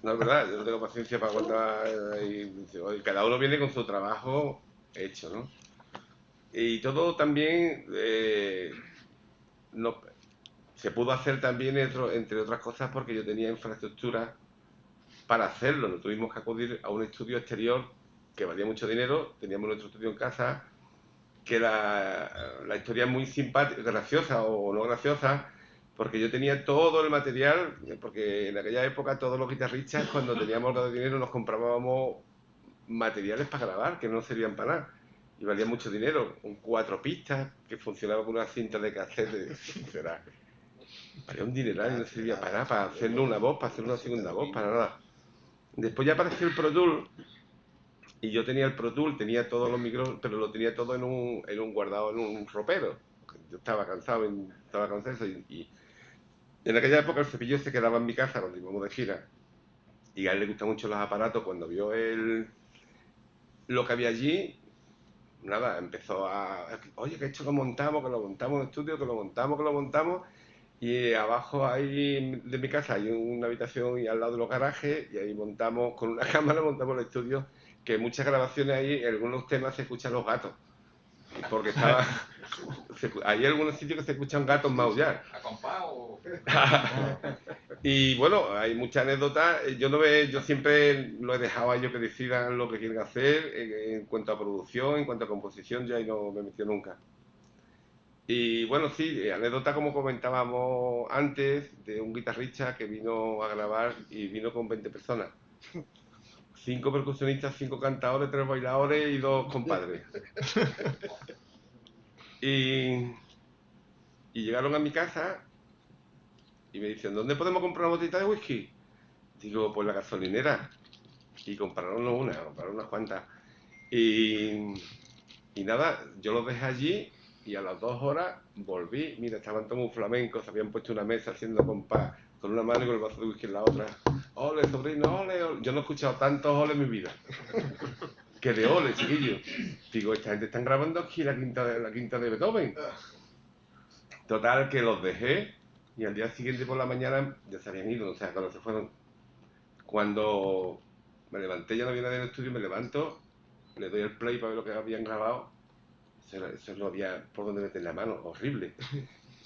No es verdad, yo no tengo paciencia para aguantar y cada uno viene con su trabajo hecho, ¿no? Y todo también no, se pudo hacer también, entre otras cosas, porque yo tenía infraestructura para hacerlo. No tuvimos que acudir a un estudio exterior que valía mucho dinero, teníamos nuestro estudio en casa, que la historia es muy simpática, graciosa o no graciosa, porque yo tenía todo el material, porque en aquella época todos los guitarristas cuando teníamos algo de dinero nos comprábamos materiales para grabar, que no servían para nada, y valía mucho dinero, un 4 pistas que funcionaba con una cinta de cassette, será, valía un dineral y no servía para nada, para hacerle una voz, para hacer una segunda voz, para nada. Después ya apareció el Pro Tool, y yo tenía el Pro Tool, tenía todos los micrófonos, pero lo tenía todo en un guardado, en un ropero. Yo estaba cansado de eso, y en aquella época el Cepillo se quedaba en mi casa cuando íbamos de gira, y a él le gustan mucho los aparatos. Cuando vio lo que había allí, nada, empezó oye, que esto lo montamos, en el estudio, que lo montamos, y abajo ahí de mi casa hay una habitación y al lado de los garajes, y ahí montamos, con una cámara montamos el estudio, que en muchas grabaciones ahí, en algunos temas se escuchan los gatos, porque hay algunos sitios que se escuchan gatos maullar. ¿A compás o...? Y bueno, hay muchas anécdotas. Yo siempre lo he dejado a ellos que decidan lo que quieren hacer. En cuanto a producción, en cuanto a composición, yo ahí no me he metido nunca. Y bueno, sí, anécdota como comentábamos antes, de un guitarrista que vino a grabar y vino con 20 personas. 5 percusionistas, 5 cantadores, 3 bailadores y 2 compadres. Y llegaron a mi casa y me dicen, ¿dónde podemos comprar una botellita de whisky? Digo, pues la gasolinera. Y compraron unas cuantas. Y nada, yo los dejé allí y a las 2 horas volví. Mira, estaban todos muy flamencos, se habían puesto una mesa haciendo compás con una mano y con el vaso de whisky en la otra. Ole, sobrino, ole, ole. Yo no he escuchado tantos ole en mi vida. Que de ole, chiquillo. Digo, esta gente están grabando aquí la quinta de Beethoven. Total, que los dejé y al día siguiente por la mañana ya se habían ido, o sea, cuando se fueron. Cuando me levanté, ya no había nadie en el estudio, me levanto, le doy el play para ver lo que habían grabado. Eso no había por dónde meter la mano, horrible.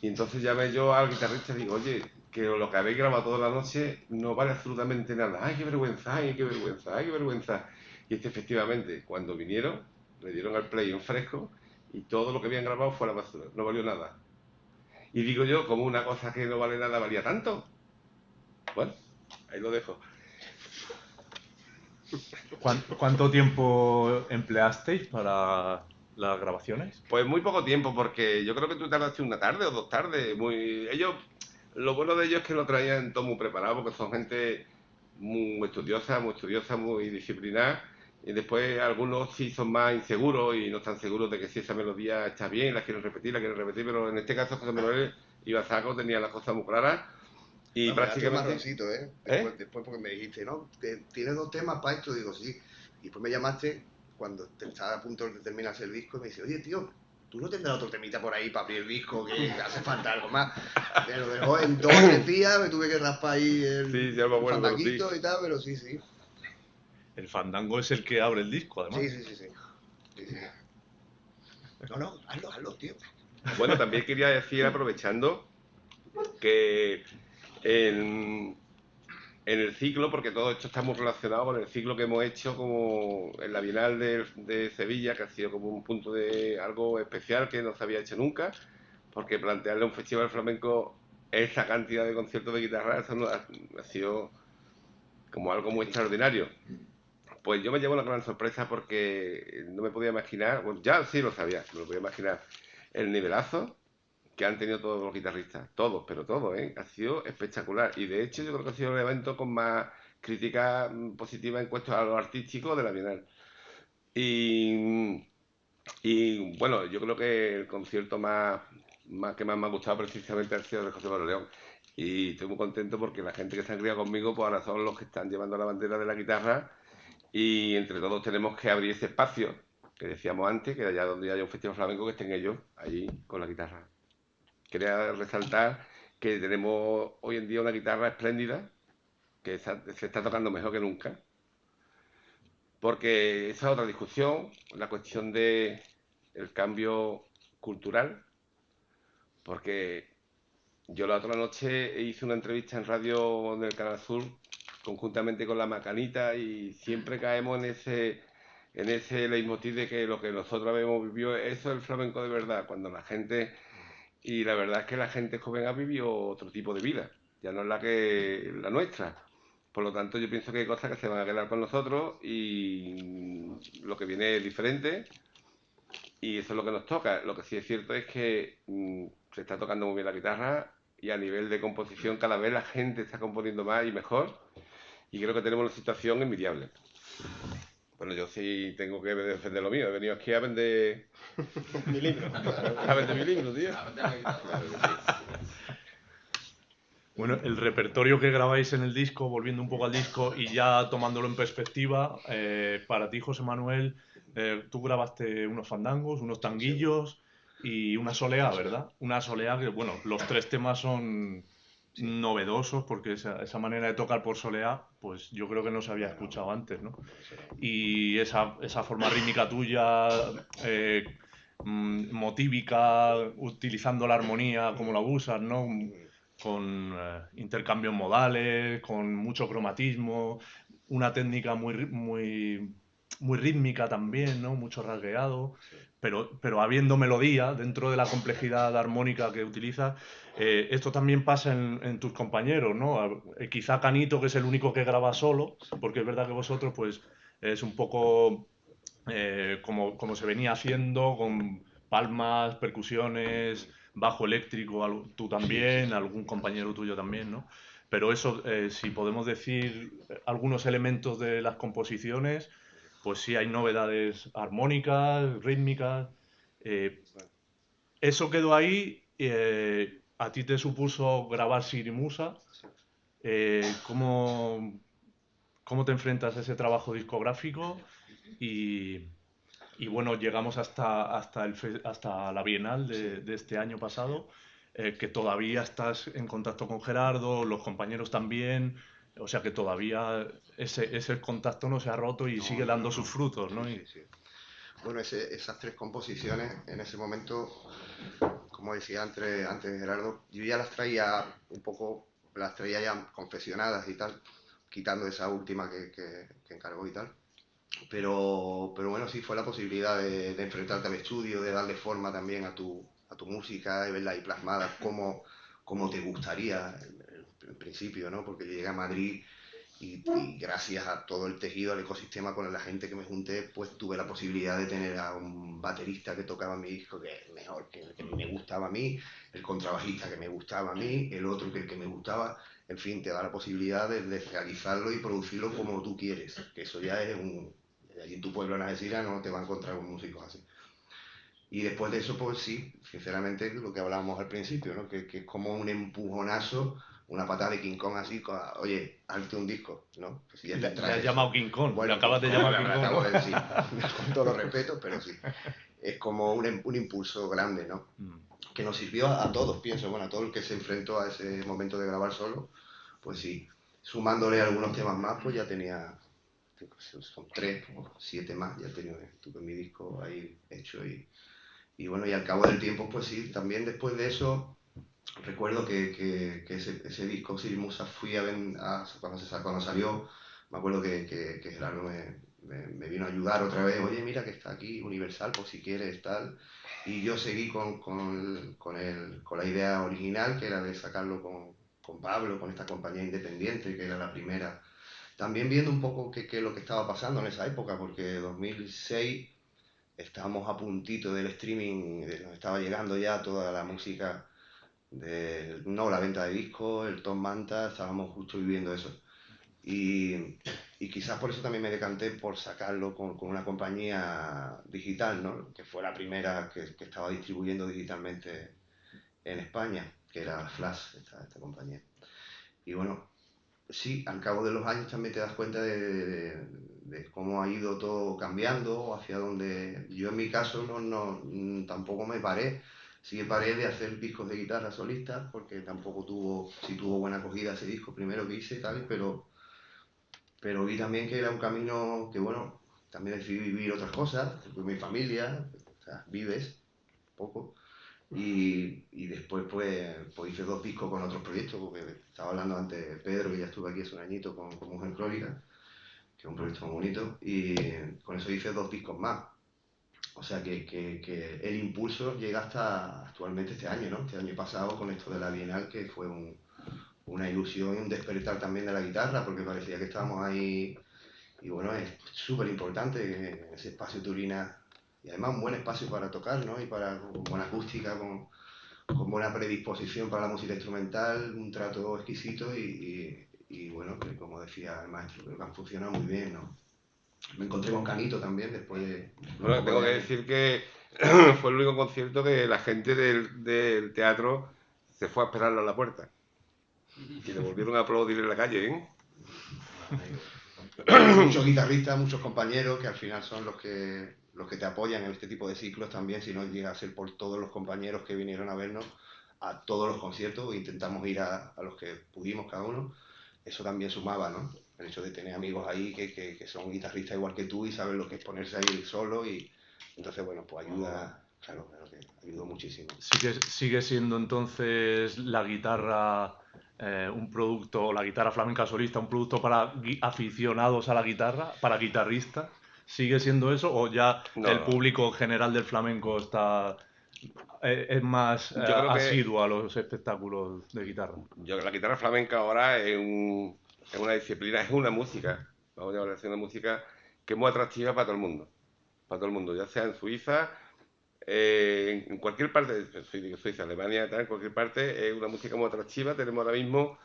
Y entonces llamé yo al guitarrista y digo, oye, que lo que habéis grabado toda la noche no vale absolutamente nada. ¡Ay, qué vergüenza! ¡Ay, qué vergüenza! ¡Ay, qué vergüenza! Y efectivamente, cuando vinieron, le dieron al play en fresco y todo lo que habían grabado fue a la basura, no valió nada. Y digo yo, como una cosa que no vale nada valía tanto. Bueno, ahí lo dejo. ¿Cuánto tiempo empleasteis para las grabaciones? Pues muy poco tiempo, porque yo creo que tú tardaste una tarde o 2 tardes. Lo bueno de ellos es que lo traían todo muy preparado, porque son gente muy estudiosa, muy disciplinada. Y después algunos sí son más inseguros y no están seguros de que si esa melodía está bien, la quieren repetir, pero en este caso José Manuel iba a saco, tenía las cosas muy claras. Y no, prácticamente... marroncito, ¿eh? Después porque me dijiste, ¿no? ¿Tienes 2 temas para esto? Digo, sí. Y después me llamaste cuando estaba a punto de terminarse el disco y me dice, oye, tío, ¿tú no tendrás otro temita por ahí para abrir el disco que hace falta algo más? Pero dejó en 2 o 3 días, me tuve que raspar ahí el fandanguito y tal, pero sí. El fandango es el que abre el disco, además. Sí. No, hazlo, tío. Bueno, también quería decir, aprovechando, que en el ciclo, porque todo esto está muy relacionado con el ciclo que hemos hecho como en la Bienal de Sevilla, que ha sido como un punto de algo especial que no se había hecho nunca, porque plantearle a un festival flamenco esa cantidad de conciertos de guitarra, eso ha sido como algo muy extraordinario. Pues yo me llevo una gran sorpresa porque no me podía imaginar, bueno, ya sí lo sabía, me lo podía imaginar, el nivelazo que han tenido todos los guitarristas, todos, pero todos, ¿eh? Ha sido espectacular. Y de hecho yo creo que ha sido el evento con más críticas positivas en cuanto a lo artístico de la Bienal. Y bueno, yo creo que el concierto que más me ha gustado precisamente ha sido el de José Manuel León. Y estoy muy contento porque la gente que se han criado conmigo, pues ahora son los que están llevando la bandera de la guitarra y entre todos tenemos que abrir ese espacio que decíamos antes, que allá donde haya un festival flamenco que estén ellos allí con la guitarra. Quería resaltar que tenemos hoy en día una guitarra espléndida que se está tocando mejor que nunca, porque esa es otra discusión, la cuestión de el cambio cultural, porque yo la otra noche hice una entrevista en radio del Canal Sur conjuntamente con la Macanita y siempre caemos en ese leitmotiv de que lo que nosotros habíamos vivido, eso es el flamenco de verdad, cuando la gente, y la verdad es que la gente joven ha vivido otro tipo de vida, ya no es la nuestra. Por lo tanto, yo pienso que hay cosas que se van a quedar con nosotros y lo que viene es diferente y eso es lo que nos toca. Lo que sí es cierto es que se está tocando muy bien la guitarra y a nivel de composición cada vez la gente está componiendo más y mejor y creo que tenemos una situación envidiable. Bueno, yo sí tengo que defender lo mío. He venido aquí a vender Mi libro. a vender mi libro, tío. Bueno, el repertorio que grabáis en el disco, volviendo un poco al disco y ya tomándolo en perspectiva, para ti, José Manuel, tú grabaste unos fandangos, unos tanguillos y una soleá, ¿verdad? Una soleá que, bueno, los tres temas son novedosos porque esa manera de tocar por soleá, pues yo creo que no se había escuchado antes, ¿no? Y esa forma rítmica tuya, motívica, utilizando la armonía como la usas, ¿no? Con intercambios modales, con mucho cromatismo, una técnica muy rítmica también, ¿no? Mucho rasgueado, pero habiendo melodía dentro de la complejidad armónica que utilizas. Esto también pasa en tus compañeros, ¿no? Quizá Canito, que es el único que graba solo, porque es verdad que vosotros, pues, es un poco como se venía haciendo, con palmas, percusiones, bajo eléctrico, tú también, algún compañero tuyo también, ¿no? Pero eso, si podemos decir algunos elementos de las composiciones, pues sí hay novedades armónicas, rítmicas. eh, Eso quedó ahí. A ti te supuso grabar Sirimusa. ¿Cómo te enfrentas a ese trabajo discográfico? Y, y bueno, llegamos hasta la Bienal de este año pasado, que todavía estás en contacto con Gerardo, los compañeros también, o sea que todavía ese contacto no se ha roto y sigue dando sus frutos, ¿no? Sí, sí. Bueno, esas tres composiciones en ese momento, como decía antes Gerardo, yo ya las traía un poco, las traía ya confeccionadas y tal, quitando esa última que encargó y tal. Pero bueno, sí fue la posibilidad de enfrentarte al estudio, de darle forma también a tu música, de verla ahí plasmada como te gustaría en principio, ¿no? Porque yo llegué a Madrid y gracias a todo el tejido, al ecosistema con la gente que me junté, pues tuve la posibilidad de tener a un baterista que tocaba mi disco que es mejor que el que me gustaba a mí, el contrabajista que me gustaba a mí, el otro que el que me gustaba, en fin, te da la posibilidad de realizarlo y producirlo como tú quieres, que eso ya es allí en tu pueblo en Algeciras no te va a encontrar un músico así. Y después de eso, pues sí, sinceramente, lo que hablábamos al principio, ¿no? Que es como un empujonazo, una patada de King Kong así, oye, hazte un disco, ¿no? Pues si ya te Le traes has eso. llamado King Kong, Bueno, le acabas de llamar King Kong, acabo ¿no? de decir, con todo respeto, pero sí. Es como un impulso grande, ¿no? Que nos sirvió a todos, pienso, bueno, a todo el que se enfrentó a ese momento de grabar solo, pues sí, sumándole algunos temas más, pues ya tenía, son 3 o 7 más, ya tenía, tuve mi disco ahí hecho y bueno, y al cabo del tiempo, pues sí, también después de eso, recuerdo que ese disco, Siri Musa, fui a ver, cuando salió, me acuerdo que Gerardo me vino a ayudar otra vez, oye, mira que está aquí Universal, por si quieres, tal. Y yo seguí con la idea original, que era de sacarlo con Pablo, con esta compañía independiente, que era la primera. También viendo un poco qué es lo que estaba pasando en esa época, porque 2006 estábamos a puntito del streaming, nos estaba llegando ya toda la música, la venta de discos, el Top Manta, estábamos justo viviendo eso. Y quizás por eso también me decanté por sacarlo con una compañía digital, ¿no? Que fue la primera que estaba distribuyendo digitalmente en España, que era Flash, esta compañía. Y bueno, sí, al cabo de los años también te das cuenta de cómo ha ido todo cambiando, hacia donde yo en mi caso tampoco me paré. Sí que paré de hacer discos de guitarra solista, porque tampoco tuvo buena acogida ese disco primero que hice, tal, pero vi también que era un camino que, bueno, también decidí vivir otras cosas, con mi familia, o sea, vives poco. Y después pues hice 2 discos con otros proyectos, porque estaba hablando antes de Pedro, que ya estuve aquí hace un añito con Mujer Crónica, que es un proyecto muy bonito, y con eso hice 2 discos más. O sea que el impulso llega hasta actualmente este año, ¿no? Este año pasado con esto de la Bienal, que fue una ilusión y un despertar también de la guitarra, porque parecía que estábamos ahí, y bueno, es súper importante ese espacio Turina, y además un buen espacio para tocar, ¿no? Y con buena acústica, con buena predisposición para la música instrumental, un trato exquisito y bueno, que como decía el maestro, creo que han funcionado muy bien, ¿no? Me encontré con Canito también después de Bueno, tengo que decir que fue el único concierto que la gente del teatro se fue a esperarlo a la puerta. Y le volvieron a aplaudir en la calle, ¿eh? Muchos guitarristas, muchos compañeros que al final son los que te apoyan en este tipo de ciclos también, si no llega a ser por todos los compañeros que vinieron a vernos a todos los conciertos, intentamos ir a los que pudimos cada uno, eso también sumaba, ¿no? El hecho de tener amigos ahí que son guitarristas igual que tú y saben lo que es ponerse ahí solo y entonces, bueno, pues ayuda, claro que ayudó muchísimo. Sigue siendo entonces la guitarra un producto, la guitarra flamenca solista, un producto para aficionados a la guitarra, para guitarristas. ¿Sigue siendo eso o ya el público general del flamenco es más Yo creo que asiduo a los espectáculos de guitarra? la guitarra flamenca ahora es una disciplina, es una música, vamos a llamarla así, una música que es muy atractiva para todo el mundo, ya sea en Suiza, en cualquier parte, digo Suiza, Alemania, tal, en cualquier parte, es una música muy atractiva. Tenemos ahora mismo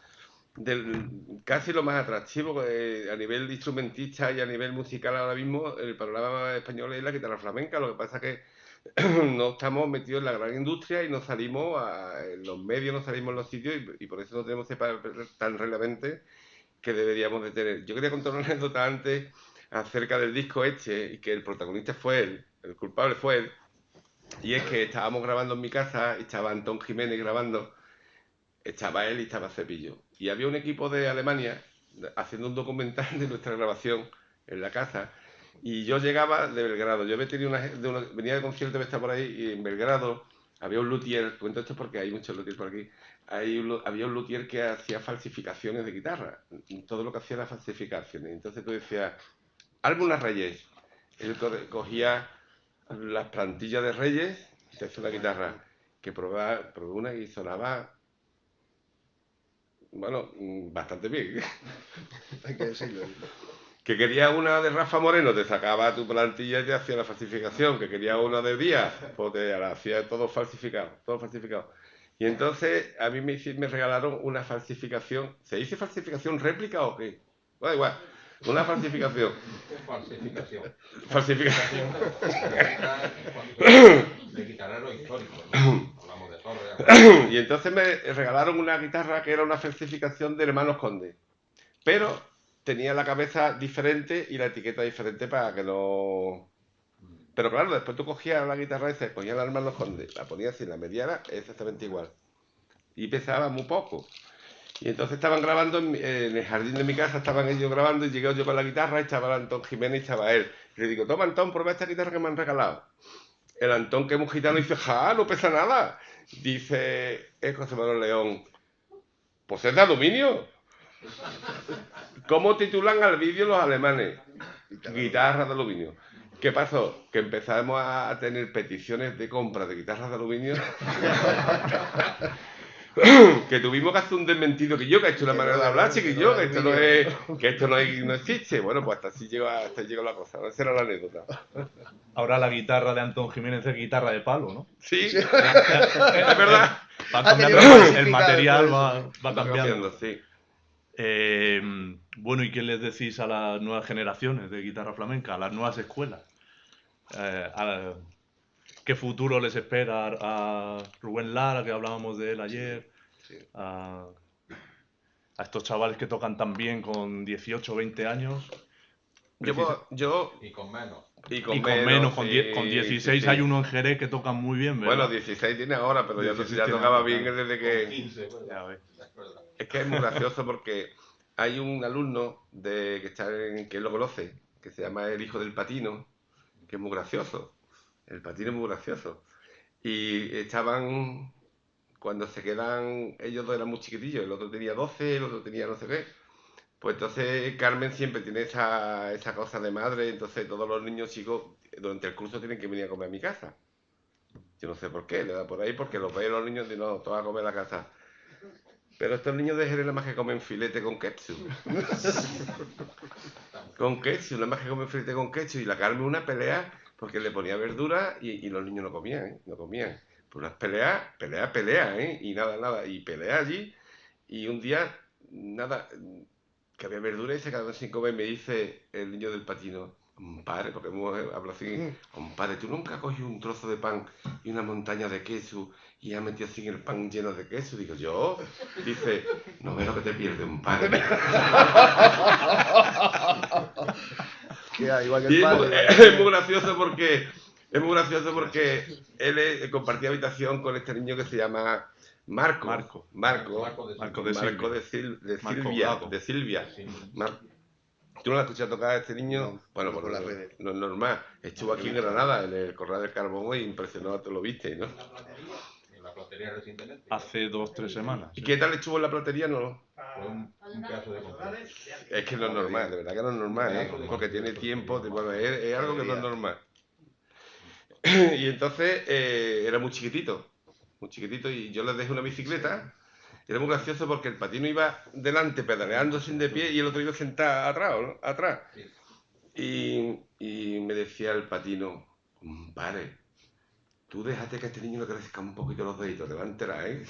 casi lo más atractivo a nivel instrumentista y a nivel musical ahora mismo, el panorama español es la guitarra flamenca. Lo que pasa es que no estamos metidos en la gran industria y no salimos en los medios, no salimos en los sitios y por eso no tenemos ese papel tan relevante que deberíamos de tener. Yo quería contar una anécdota antes acerca del disco este y que el protagonista fue él, el culpable fue él. Y es que estábamos grabando en mi casa, estaba Antón Jiménez grabando, estaba él y estaba Cepillo. Y había un equipo de Alemania haciendo un documental de nuestra grabación en la casa. Y yo llegaba de Belgrado. Yo venía de concierto que está por ahí y en Belgrado había un luthier. Cuento esto porque hay muchos luthiers por aquí. Había un luthier que hacía falsificaciones de guitarra. Todo lo que hacía era falsificaciones. Entonces tú decías, álbumes Reyes. Él cogía las plantillas de Reyes, se hace una guitarra que probé una y sonaba, bueno, bastante bien. Hay que decirlo. Que quería una de Rafa Moreno, te sacaba tu plantilla y te hacía la falsificación. Que quería una de Díaz, pues te la hacía todo falsificado, todo falsificado. Y entonces a mí me regalaron una falsificación. ¿Se dice falsificación réplica o qué? Bueno, igual. Una falsificación. Falsificación. Falsificación. De guitarrero histórico, ¿no? Hablamos de Torres. Y entonces me regalaron una guitarra que era una falsificación de Hermanos Conde. Pero tenía la cabeza diferente y la etiqueta diferente para que no... Pero claro, después tú cogías la guitarra esa, cogías la Hermanos Conde, la ponías así, la mediana, exactamente igual. Y pesaba muy poco. Y entonces estaban grabando en el jardín de mi casa, estaban ellos grabando y llegué yo con la guitarra y estaba el Antón Jiménez y estaba él. Y le digo, toma Antón, prueba esta guitarra que me han regalado. El Antón, que es un gitano, dice, ¡ja! No pesa nada. Dice José Manuel León, pues es de aluminio. ¿Cómo titulan al vídeo los alemanes? Guitarras de aluminio. ¿Qué pasó? Que empezamos a tener peticiones de compra de guitarras de aluminio. que tuvimos que hacer un desmentido, que yo, que esto es una manera de hablar, chiquillo, que esto no es, que esto no existe. Bueno, pues hasta llegó la cosa, esa era la anécdota. Ahora la guitarra de Antón Jiménez es guitarra de palo, ¿no? Sí, es verdad. Va Ha cambiando tenido que el modificar material, todo va Va cambiando. sí. Bueno, ¿y qué les decís a las nuevas generaciones de guitarra flamenca, a las nuevas escuelas? ¿Qué futuro les espera a Rubén Lara, que hablábamos de él ayer? Sí. A estos chavales que tocan tan bien con 18 o 20 años. Yo Y con menos. Y con menos, con 16 sí. hay uno en Jerez que toca muy bien, ¿verdad? Bueno, 16 tiene ahora, pero ya 16 tiene tocaba ahora, bien claro. desde Con que... 15, ¿verdad? Ya ves. Es verdad. Es que es muy gracioso porque hay un alumno que él lo conoce, que se llama El Hijo del Patino, que es muy gracioso. El Patino es muy gracioso. Y estaban, cuando se quedan, ellos dos eran muy chiquitillos, el otro tenía 12, el otro tenía no sé qué. Pues entonces Carmen siempre tiene esa cosa de madre, entonces todos los niños chicos durante el curso tienen que venir a comer a mi casa. Yo no sé por qué, le da por ahí porque los ve los niños y no, todos a comer a la casa. Pero estos niños de Jerez nada más que comen filete con ketchup. Con ketchup, nada más que comen filete con ketchup. Y la Carmen una pelea porque le ponía verdura y los niños no comían, ¿eh? No comían. Pues unas peleas, ¿eh? Y nada. Y pelea allí. Y un día, nada, que había verdura y se quedaron sin comer. Me dice el niño del Patino, compadre, porque hemos hablado así, compadre, ¿tú nunca has cogido un trozo de pan y una montaña de queso y has metido así en el pan lleno de queso? Digo, ¿yo? Dice, no ves lo que te pierde un padre. Queda igual que Y el es padre. muy gracioso porque él compartía habitación con este niño que se llama Marco de Gago. Silvia. Sí. ¿Tú no la has escuchado tocar a este niño? No, Bueno, por pues las redes. no es normal. Estuvo aquí en Granada, en el Corral del Carbón, y impresionó, te lo viste, ¿no? En la platería recientemente. Hace 2 o 3 semanas. ¿Y sí. qué tal estuvo en la platería? No, Fue un pedazo de concierto. es que no es normal, de verdad que no es normal, ¿eh? Porque tiene tiempo, bueno, es algo que no es normal. Y entonces era muy chiquitito, y yo les dejé una bicicleta. Era muy gracioso porque el Patino iba delante pedaleando sin de pie y el otro iba sentado atrás, ¿no? Atrás. Y me decía el Patino, compadre, tú déjate que a este niño le crezca un poquito los deditos, te va a enterar, ¿eh?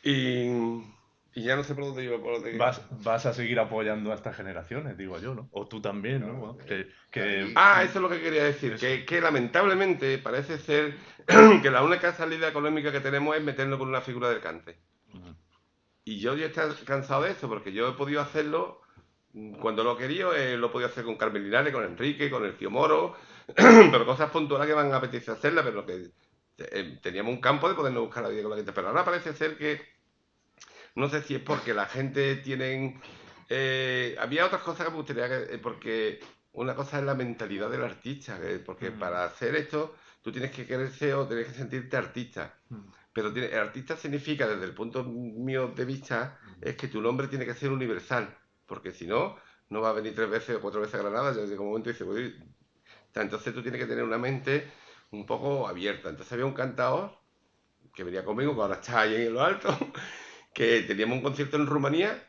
y ya no sé por dónde iba, por dónde iba. Vas a seguir apoyando a estas generaciones, digo yo, ¿no? O tú también, ¿no? Bueno, Ah, eso es lo que quería decir, que lamentablemente parece ser que la única salida económica que tenemos es meternos con una figura del cante. Y yo ya estoy cansado de eso, porque yo he podido hacerlo cuando lo he querido, lo he podido hacer con Carmen Linares, con Enrique, con el tío Moro, pero cosas puntuales que van a apetecer hacerlas, pero que teníamos un campo de podernos buscar la vida con la gente. Pero ahora parece ser que, no sé si es porque la gente tiene... había otras cosas que me gustaría que... porque una cosa es la mentalidad del artista, porque para hacer esto tú tienes que quererse o tienes que sentirte artista. Pero el artista significa, desde el punto mío de vista, es que tu nombre tiene que ser universal, porque si no, no va a venir 3 veces o 4 veces a Granada, ya llega un momento y dice, uy. Entonces tú tienes que tener una mente un poco abierta. Entonces había un cantador que venía conmigo, que ahora está ahí en lo alto, que teníamos un concierto en Rumanía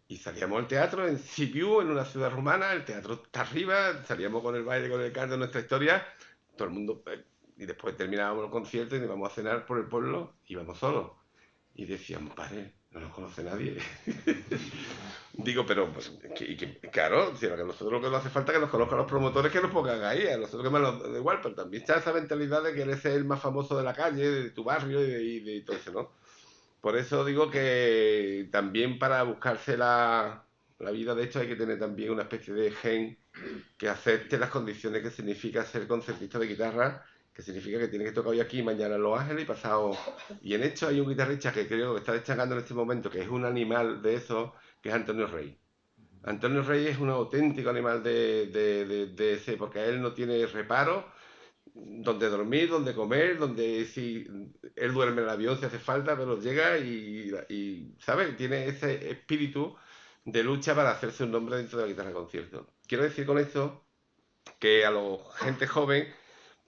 y salíamos al teatro en Sibiu, en una ciudad rumana, el teatro está arriba, salíamos con el baile, con el canto, nuestra historia, todo el mundo... Y después terminábamos el concierto y nos íbamos a cenar por el pueblo, íbamos solos. Y decían, padre, no nos conoce nadie. Digo, pero, pues, claro, si a nosotros lo que nos hace falta es que nos conozcan los promotores que nos pongan ahí, a nosotros que más nos da igual, pero también está esa mentalidad de que eres el más famoso de la calle, de tu barrio y de todo eso, ¿no? Por eso digo que también para buscarse la vida de esto hay que tener también una especie de gen que acepte las condiciones que significa ser concertista de guitarra, que significa que tiene que tocar hoy aquí, mañana en Los Ángeles y pasado... Y en esto hay un guitarrista que creo que está destacando en este momento, que es un animal de eso, que es Antonio Rey. Antonio Rey es un auténtico animal de ese, porque él no tiene reparo, donde dormir, donde comer, donde si él duerme en el avión si hace falta, pero llega y ¿sabes? Tiene ese espíritu de lucha para hacerse un nombre dentro de la guitarra de concierto. Quiero decir con esto que a la gente joven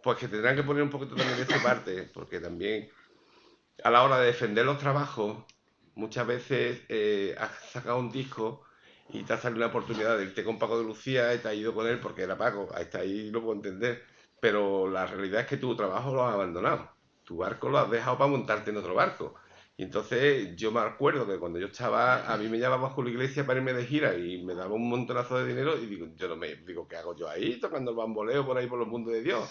Pues que tendrán que poner un poquito también de su parte, porque también a la hora de defender los trabajos, muchas veces has sacado un disco y te ha salido una oportunidad de irte con Paco de Lucía y te has ido con él porque era Paco, hasta ahí lo puedo entender, pero la realidad es que tu trabajo lo has abandonado, tu barco lo has dejado para montarte en otro barco. Y entonces yo me acuerdo que cuando yo estaba, a mí me llamaba Julio Iglesias para irme de gira y me daba un montonazo de dinero y digo, yo no me digo, ¿qué hago yo ahí tocando el bamboleo por ahí por los mundos de Dios?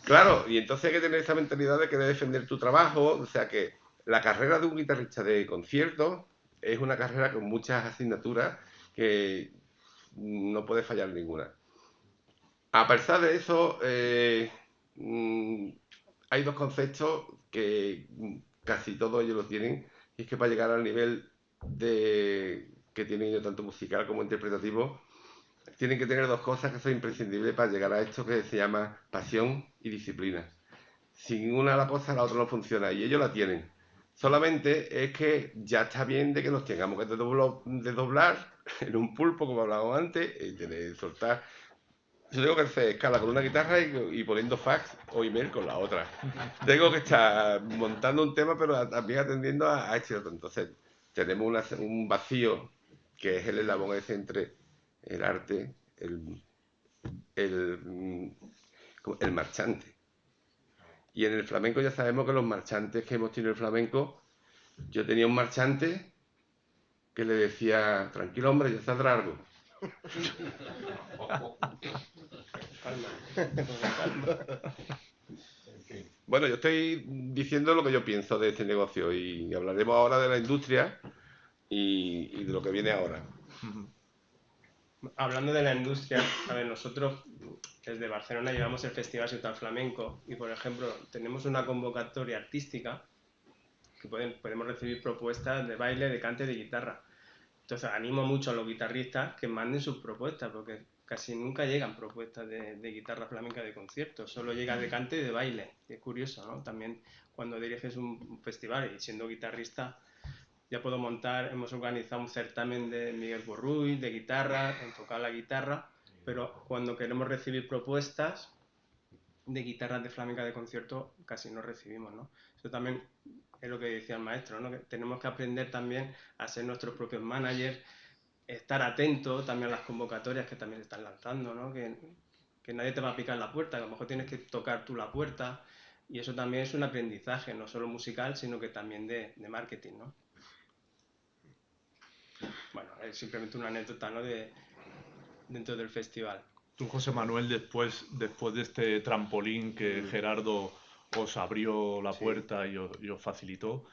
Claro, y entonces hay que tener esa mentalidad de querer defender tu trabajo, o sea que la carrera de un guitarrista de conciertos es una carrera con muchas asignaturas que no puede fallar ninguna. A pesar de eso, hay dos conceptos que casi todos ellos lo tienen, y es que para llegar al nivel que tienen ellos tanto musical como interpretativo, tienen que tener dos cosas que son imprescindibles para llegar a esto que se llama pasión y disciplina. Sin una la cosa, la otra no funciona, y ellos la tienen. Solamente es que ya está bien de que nos tengamos que desdoblar en un pulpo, como hablábamos antes, y tener que soltar. Yo tengo que hacer escala con una guitarra y poniendo fax o email con la otra. Tengo que estar montando un tema, pero también atendiendo a este otro. Entonces, tenemos un vacío que es el eslabón ese entre el arte, el, el marchante. Y en el flamenco ya sabemos que los marchantes que hemos tenido en el flamenco, yo tenía un marchante que le decía, tranquilo hombre, ya saldrá algo. Bueno, yo estoy diciendo lo que yo pienso de este negocio y hablaremos ahora de la industria y de lo que viene ahora. Hablando de la industria, a ver, nosotros desde Barcelona llevamos el Festival Ciutat Flamenco y, por ejemplo, tenemos una convocatoria artística que podemos recibir propuestas de baile, de cante, de guitarra. Entonces, animo mucho a los guitarristas que manden sus propuestas, porque casi nunca llegan propuestas de guitarra flamenca de concierto, solo llega de cante y de baile. Y es curioso, ¿no? También cuando diriges un festival y siendo guitarrista, ya puedo montar, hemos organizado un certamen de Miguel Borruy, de guitarra, enfocado a la guitarra, pero cuando queremos recibir propuestas de guitarras de flamenca de concierto, casi no recibimos, ¿no? Eso también es lo que decía el maestro, ¿no? Que tenemos que aprender también a ser nuestros propios managers, estar atentos también a las convocatorias que también se están lanzando, ¿no? Que nadie te va a picar la puerta, que a lo mejor tienes que tocar tú la puerta, y eso también es un aprendizaje, no solo musical, sino que también de marketing, ¿no? Bueno, es simplemente una anécdota, ¿no? Dentro del festival. Tú, José Manuel, después de este trampolín que Gerardo os abrió la puerta y os facilitó,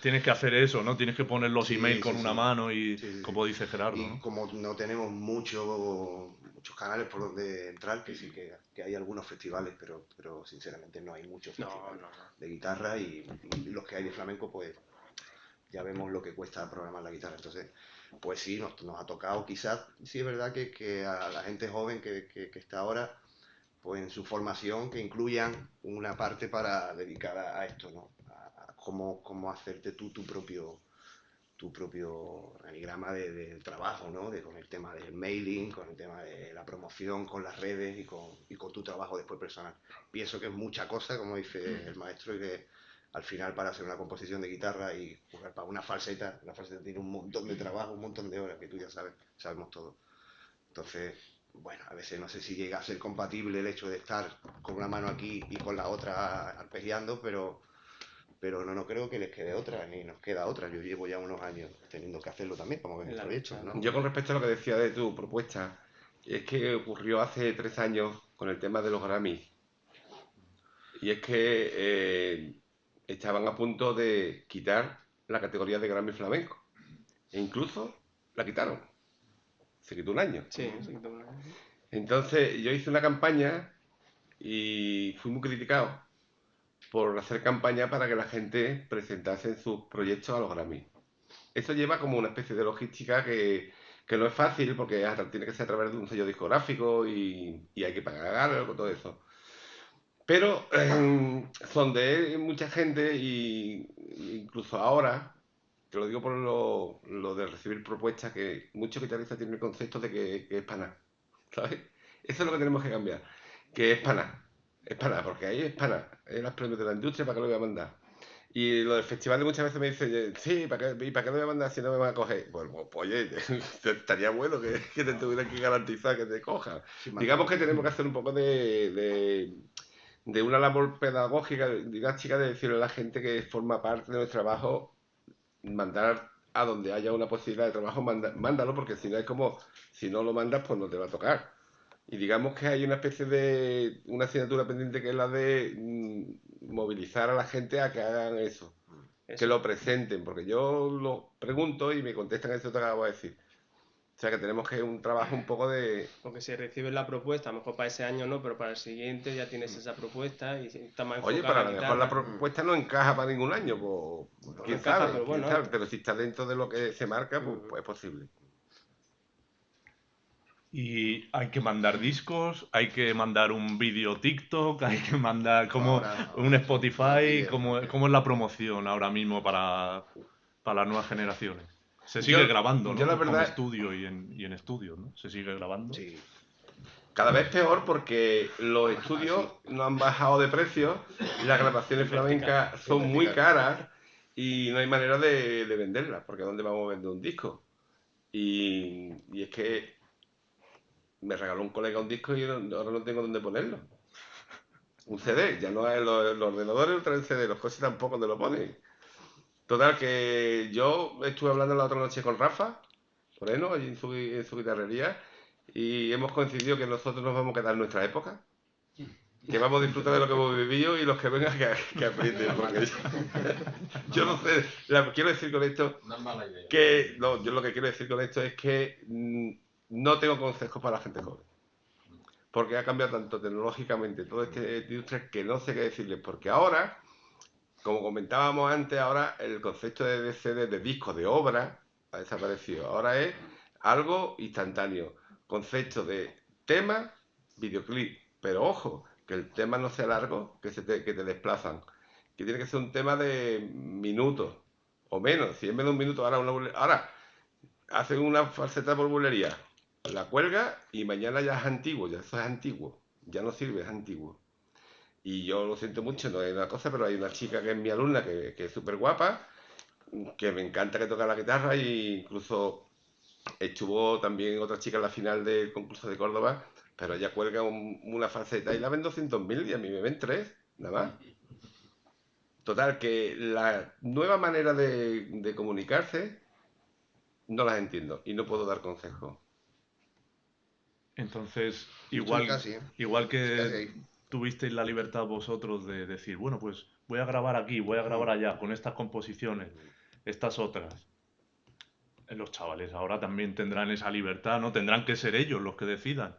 tienes que hacer eso, ¿no? Tienes que poner los emails con una mano y, como dice Gerardo, y ¿no? como no tenemos muchos canales por donde entrar, que sí que hay algunos festivales, pero sinceramente no hay muchos festivales de guitarra y los que hay de flamenco, pues ya vemos lo que cuesta programar la guitarra. Entonces, pues sí, nos ha tocado quizás, sí es verdad que a la gente joven que está ahora, pues en su formación, que incluyan una parte para dedicada a esto, ¿no? A cómo hacerte tú tu propio organigrama del trabajo, ¿no? Con el tema del mailing, con el tema de la promoción, con las redes y con tu trabajo después personal. Pienso que es mucha cosa, como dice el maestro, y que al final para hacer una composición de guitarra y jugar para una falseta, la falseta tiene un montón de trabajo, un montón de horas que tú ya sabemos todo. Entonces, bueno, a veces no sé si llega a ser compatible el hecho de estar con una mano aquí y con la otra arpegiando, pero no creo que les quede otra, ni nos queda otra. Yo llevo ya unos años teniendo que hacerlo también para mover mis proyectos, ¿no? Yo con respecto a lo que decía de tu propuesta, es que ocurrió hace 3 años con el tema de los Grammys. Y es que estaban a punto de quitar la categoría de Grammy flamenco. E incluso la quitaron. Se quitó un año. Sí, se quitó un año. Entonces yo hice una campaña y fui muy criticado por hacer campaña para que la gente presentase sus proyectos a los Grammy. Eso lleva como una especie de logística que no es fácil porque tiene que ser a través de un sello discográfico y hay que pagar algo, todo eso. Pero sondeé mucha gente y incluso ahora, te lo digo por lo de recibir propuestas, que muchos guitarristas tienen el concepto de que es para nada, ¿sabes? Eso es lo que tenemos que cambiar. que es pana. Es pana, porque ahí es pana. Es los premios de la industria, ¿para qué lo voy a mandar? Y lo del festival muchas veces me dicen, sí, ¿para qué lo voy a mandar si no me van a coger? Pues oye, estaría bueno que te tuvieran que garantizar que te cojan. Digamos que tenemos que hacer un poco de una labor pedagógica, didáctica, de decirle a la gente que forma parte de nuestro trabajo, mandar a donde haya una posibilidad de trabajo, mándalo, porque si no es como, si no lo mandas, pues no te va a tocar. Y digamos que hay una especie de, una asignatura pendiente que es la de movilizar a la gente a que hagan eso, que lo presenten, porque yo lo pregunto y me contestan eso que acabo de decir. O sea que tenemos que un trabajo un poco de... Porque si recibes la propuesta, a lo mejor para ese año no, pero para el siguiente ya tienes esa propuesta y está más Oye, enfocada pero a en lo mejor la guitarra. propuesta no encaja para ningún año, pues No quién encaja, sabe, pero quién bueno. sabe. Pero si está dentro de lo que se marca, pues es posible. Y hay que mandar discos, hay que mandar un vídeo TikTok, hay que mandar como Ahora, un Spotify, vídeo. cómo es la promoción ahora mismo para las nuevas generaciones. Se sigue grabando, ¿no? Yo la Como verdad, estudio y en estudio, ¿no? Se sigue grabando. Sí. cada vez peor porque los estudios no han bajado de precio, las grabaciones flamencas son muy caras y no hay manera de venderlas, porque ¿dónde vamos a vender un disco? Y es que me regaló un colega un disco y ahora no tengo dónde ponerlo. Un CD, ya no es los ordenadores traen CD, los coches tampoco donde lo ponen. Total, que yo estuve hablando la otra noche con Rafa Moreno, allí en su guitarrería, y hemos coincidido que nosotros nos vamos a quedar en nuestra época, que vamos a disfrutar de lo que hemos vivido y los que vengan que aprieten, porque yo no sé, quiero decir con esto No es mala idea. que, no, yo lo que quiero decir con esto es que no tengo consejos para la gente joven, porque ha cambiado tanto tecnológicamente toda esta industria que no sé qué decirles, porque ahora, como comentábamos antes, ahora el concepto de CD, de disco, de obra, ha desaparecido. Ahora es algo instantáneo. Concepto de tema, videoclip. Pero ojo, que el tema no sea largo, que te desplazan. Que tiene que ser un tema de minutos o menos. Si en vez de un minuto, ahora hacen una falseta por bulería, la cuelga y mañana ya es antiguo, ya eso es antiguo. Ya no sirve, es antiguo. Y yo lo siento mucho, no es una cosa, pero hay una chica que es mi alumna, que es súper guapa, que me encanta que toca la guitarra, e incluso estuvo también otra chica en la final del concurso de Córdoba, pero ella cuelga una falseta y la ven 200.000 y a mí me ven 3, nada más. Total, que la nueva manera de comunicarse no las entiendo y no puedo dar consejos. Entonces, Estoy casi, igual que casi ahí. tuvisteis la libertad vosotros de decir, bueno, pues voy a grabar aquí, voy a grabar allá, con estas composiciones, estas otras. Los chavales ahora también tendrán esa libertad, ¿no? Tendrán que ser ellos los que decidan,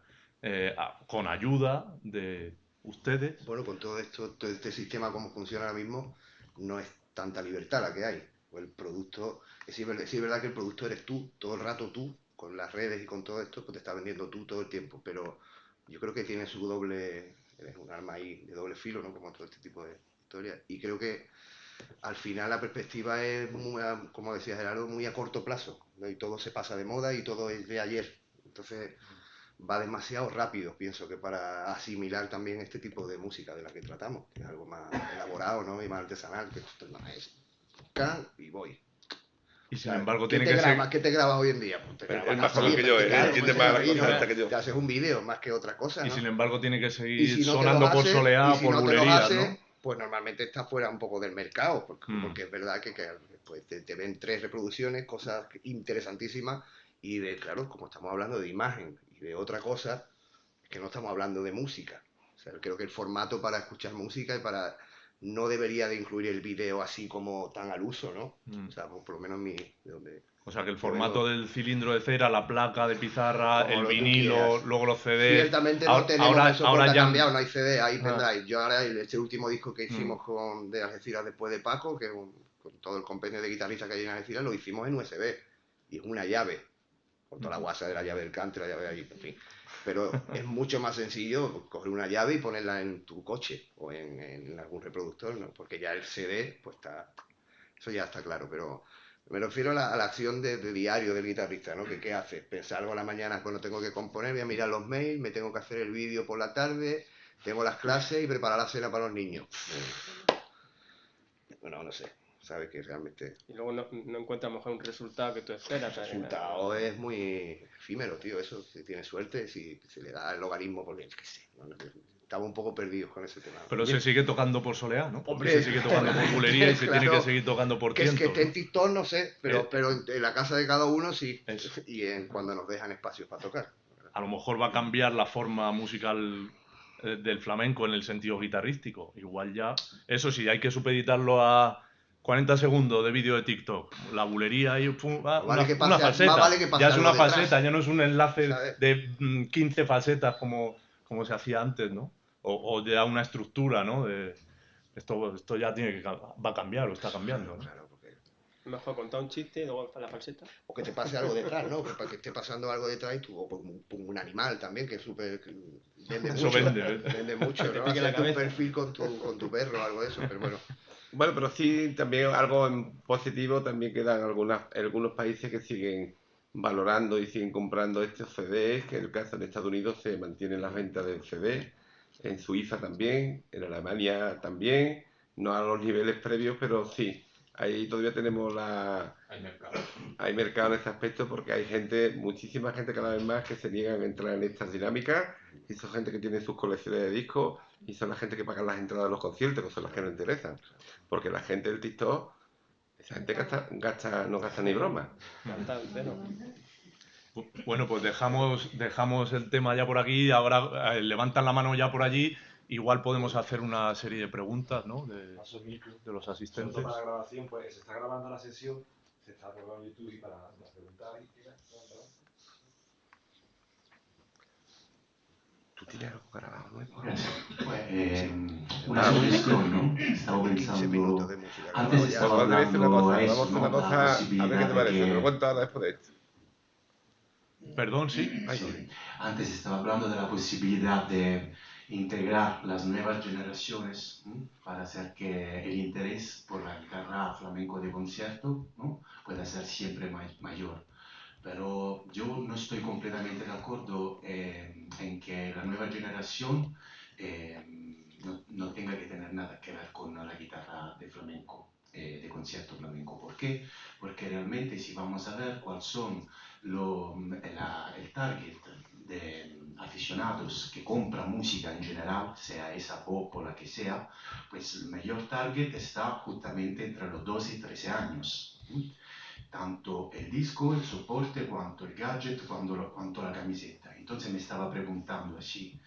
con ayuda de ustedes. Bueno, con todo esto, todo este sistema como funciona ahora mismo, no es tanta libertad la que hay. O el producto, sí es verdad que el producto eres tú, todo el rato tú, con las redes y con todo esto, pues te está vendiendo tú todo el tiempo. Pero yo creo que tiene su doble, es un arma ahí de doble filo, ¿no? Como todo este tipo de historias. Y creo que al final la perspectiva es, muy, como decía Gerardo, muy a corto plazo, ¿no? Y todo se pasa de moda y todo es de ayer. Entonces va demasiado rápido, pienso, que para asimilar también este tipo de música de la que tratamos, que es algo más elaborado, ¿no? Y más artesanal, que esto no es can y voy. Y O sin sea, embargo ¿qué tiene te que grabas? ser... ¿Qué te grabas hoy en día? Pues te grabas Es más joven que gasolina, yo, claro, entiende pues, más la y no, cosa que yo. te haces un vídeo más que otra cosa, Y ¿no? sin embargo tiene que Y seguir si no te sonando los por haces, soleá, y si por no te los bulería, haces, ¿no? pues normalmente está fuera un poco del mercado, porque es verdad que pues te ven 3 reproducciones, cosas interesantísimas, y claro, como estamos hablando de imagen y de otra cosa, que no estamos hablando de música. O sea, creo que el formato para escuchar música y para no debería de incluir el vídeo así como tan al uso, ¿no? O sea, por lo menos de donde O sea, que el yo vengo, formato del cilindro de cera, la placa de pizarra, como el lo tú vinilo, quieras. luego los CDs. Ciertamente no tenemos el soporte ahora ya... cambiado, no hay CD, hay Ah. pendrive. Yo ahora, este último disco que hicimos de Algeciras después de Paco, que es con todo el compendio de guitarristas que hay en Algeciras, lo hicimos en USB. Y es una llave, con toda la guasa de la llave del cante, la llave de ahí, en fin. Pero es mucho más sencillo coger una llave y ponerla en tu coche o en algún reproductor, ¿no? Porque ya el CD, pues está, eso ya está claro, pero me refiero a la acción de diario del guitarrista, ¿no? Que qué hace, pensar algo a la mañana cuando tengo que componer, voy a mirar los mails, me tengo que hacer el vídeo por la tarde, tengo las clases y preparar la cena para los niños. Bueno, no sé, sabes que realmente Y luego no encuentras mejor un resultado que tú esperas. el resultado es muy efímero, tío. Eso, si tiene suerte, si se le da el logaritmo, porque qué sé, ¿no? Estamos un poco perdidos con ese tema. Pero se sigue tocando por soleá, ¿no? Hombre, Se sigue tocando por bulería y se tiene que seguir tocando por que es que tientos, esté en ¿no? TikTok, no sé, pero en la casa de cada uno sí. Eso. Y cuando nos dejan espacios para tocar. A lo mejor va a cambiar la forma musical del flamenco en el sentido guitarrístico. Igual ya, eso sí, hay que supeditarlo a 40 segundos de vídeo de TikTok. La bulería y una falseta. Más vale que pase ya es algo una detrás, falseta, ya no es un enlace ¿sabes? de 15 falsetas como se hacía antes, ¿no? O ya una estructura, ¿no? Esto ya va a cambiar o está cambiando, ¿no? Claro, porque... Mejor contar un chiste y luego la falseta. O que te pase algo detrás, ¿no? Que para que esté pasando algo detrás y tú, o un animal también, que es súper... Vende Eso mucho. vende. Vende mucho, Te ¿no? pique la Hacerte un cabeza. perfil con tu perro o algo de eso, pero bueno. Bueno, pero sí, también algo en positivo, también quedan algunos países que siguen valorando y siguen comprando estos CDs, que en el caso de Estados Unidos se mantiene la venta del CD, en Suiza también, en Alemania también, no a los niveles previos, pero sí, ahí todavía tenemos hay mercado en ese aspecto porque hay gente, muchísima gente cada vez más que se niegan a entrar en estas dinámicas y son gente que tiene sus colecciones de discos y son la gente que pagan las entradas de los conciertos, que son las que nos interesan. Porque la gente del TikTok, esa gente no gasta ni broma. Canta cero. Bueno, pues dejamos el tema ya por aquí. Ahora levantan la mano ya por allí. Igual podemos hacer una serie de preguntas, ¿no? De los asistentes. Solo para la grabación, pues se está grabando la sesión, se está grabando en YouTube y para las preguntas ahí. ¿Tú tienes algo grabado, no? Gracias. Pues, Sí. una sugestión, ¿no? Estaba 15 minutos pensando, de música. antes grabado ya. estaba Vamos a hacer una cosa, hablando vamos a hacer eso, una ¿no? La cosa, a ver qué posibilidad te de parece, te lo que... cuento ahora después de esto. Perdón, sí. Sorry. Antes estaba hablando de la posibilidad de integrar las nuevas generaciones, ¿no? Para hacer que el interés por la guitarra flamenco de concierto, ¿no? Pueda ser siempre mayor. Pero yo no estoy completamente de acuerdo en que la nueva generación no tenga que tener nada que ver con la guitarra de flamenco, de concierto flamenco. ¿Por qué? Porque realmente si vamos a ver cuáles son el target de aficionados que compran música en general, sea esa pop o la que sea, pues el mayor target está justamente entre los 12 y 13 años. Tanto el disco, el soporte, cuanto el gadget, cuanto la camiseta. Entonces me estaba preguntando así,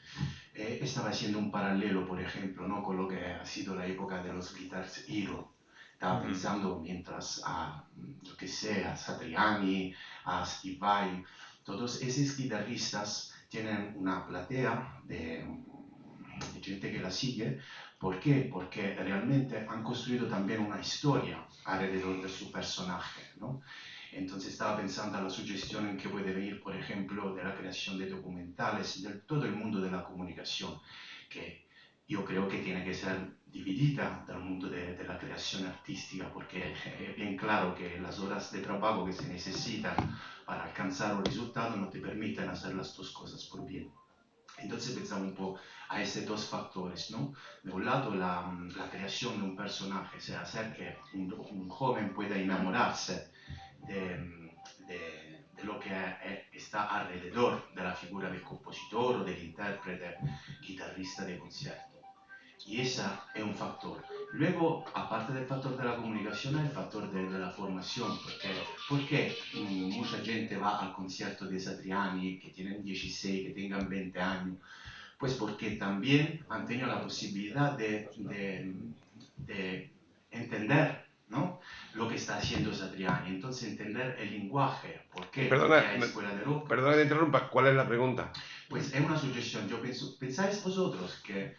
estaba haciendo un paralelo, por ejemplo, ¿no? Con lo que ha sido la época de los Guitars Hero. Estaba pensando mientras a, yo que sé, a Satriani, a Steve Vai, todos esos guitarristas tienen una platea de gente que la sigue. ¿Por qué? Porque realmente han construido también una historia alrededor de su personaje, ¿no? Entonces estaba pensando en la sugestión en que puede venir, por ejemplo, de la creación de documentales, de todo el mundo de la comunicación, que yo creo que tiene que ser dividida del mundo de la creación artística, porque es bien claro que las horas de trabajo que se necesitan para alcanzar un resultado no te permiten hacer las dos cosas por bien. Entonces pensamos un poco a esos dos factores, ¿no? De un lado la creación de un personaje, o sea, hacer que un joven pueda enamorarse de lo que está alrededor de la figura del compositor o del intérprete, guitarrista de concierto. Y ese es un factor. Luego, aparte del factor de la comunicación, hay el factor de la formación. Porque mucha gente va al concierto de Satriani, que tienen 16, que tengan 20 años. Pues porque también han tenido la posibilidad de entender, ¿no? Lo que está haciendo Satriani. Entonces, entender el lenguaje. ¿Por qué? Porque hay escuela de rock. Perdona que interrumpa, ¿cuál es la pregunta? Pues es una sugestión. Yo pienso, ¿pensáis vosotros que,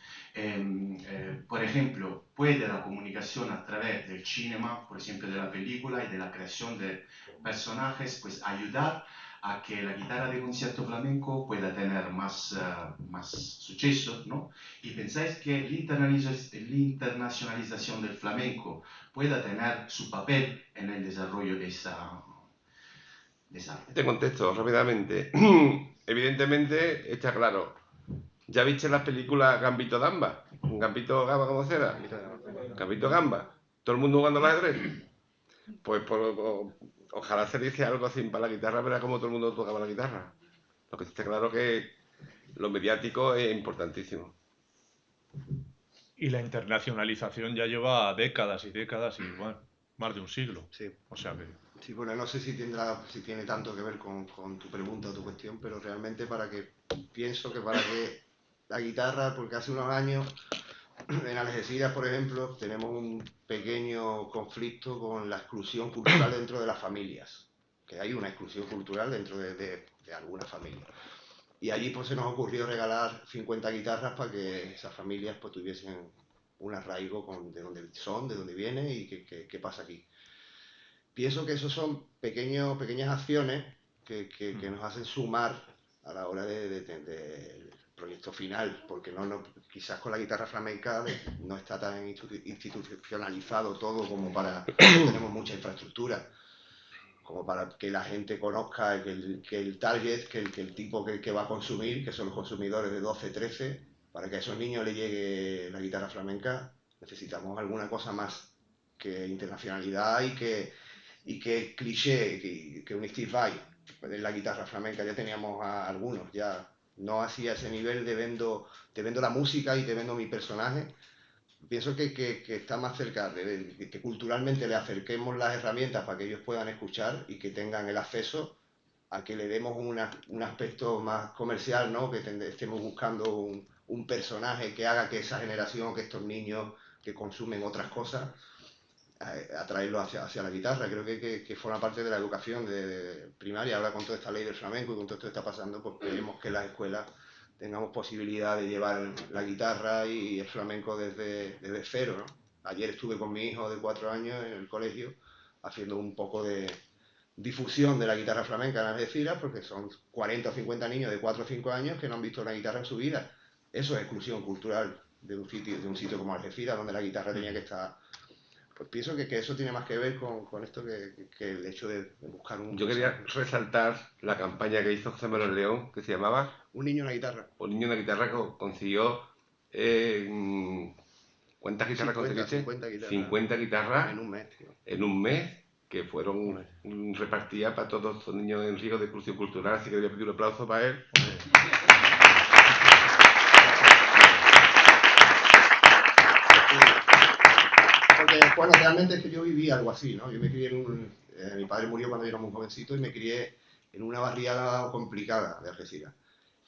por ejemplo, puede la comunicación a través del cinema, por ejemplo, de la película y de la creación de personajes, pues ayudar a que la guitarra de concierto flamenco pueda tener más suceso, ¿no? Y pensáis que la internacionalización del flamenco pueda tener su papel en el desarrollo de esa arte. Te contesto rápidamente. Evidentemente, está claro, ¿Ya viste las películas Gambito Gamba? ¿Gambito Gamba cómo será? Gambito Gamba. ¿Todo el mundo jugando al ajedrez? Pues ojalá se dice algo así para la guitarra, verá cómo todo el mundo tocaba la guitarra. Lo que está claro que lo mediático es importantísimo. Y la internacionalización ya lleva décadas y décadas y, bueno, más de un siglo. Sí. O sea que... Sí, bueno, no sé si tiene tanto que ver con tu pregunta o tu cuestión, pero realmente pienso que para que la guitarra, porque hace unos años en Algeciras, por ejemplo, tenemos un pequeño conflicto con la exclusión cultural dentro de las familias, que hay una exclusión cultural dentro de algunas familias. Y allí pues se nos ocurrió regalar 50 guitarras para que esas familias pues tuviesen un arraigo de dónde son, de dónde vienen y qué pasa aquí. Pienso que esos son pequeñas acciones que nos hacen sumar a la hora del proyecto final, porque quizás con la guitarra flamenca no está tan institucionalizado todo como no tenemos mucha infraestructura, como para que la gente conozca que el target, que el tipo que va a consumir, que son los consumidores de 12, 13, para que a esos niños les llegue la guitarra flamenca, necesitamos alguna cosa más que internacionalidad y que cliché, que un Steve Vai en la guitarra flamenca. Ya teníamos a algunos, ya no hacía ese nivel te vendo la música y te vendo mi personaje. Pienso que está más cerca que culturalmente le acerquemos las herramientas para que ellos puedan escuchar y que tengan el acceso a que le demos un aspecto más comercial, ¿no? Que estemos buscando un personaje que haga que esa generación, que estos niños que consumen otras cosas, atraerlo hacia la guitarra. Creo que forma parte de la educación de primaria. Ahora con toda esta ley del flamenco y con todo esto que está pasando, pues queremos que las escuelas tengamos posibilidad de llevar la guitarra y el flamenco desde cero, ¿no? Ayer estuve con mi hijo de 4 años en el colegio haciendo un poco de difusión de la guitarra flamenca en Algeciras, porque son 40 o 50 niños de 4 o 5 años que no han visto una guitarra en su vida. Eso es exclusión cultural de un sitio como Algeciras, donde la guitarra tenía que estar. Pues pienso que eso tiene más que ver con esto que el hecho de buscar un... Yo quería resaltar la campaña que hizo José Manuel León, que se llamaba Un niño en la guitarra. Un niño en la guitarra, que consiguió... ¿cuántas guitarras conseguiste? 50 guitarras. 50 guitarras En un mes, tío. en un mes, que fueron repartidas para todos estos niños en riesgo de exclusión cultural, así que voy a pedir un aplauso para él. Porque, bueno, realmente es que yo viví algo así, ¿no? Yo me crié mi padre murió cuando yo era muy jovencito y me crié en una barriada complicada de Algeciras.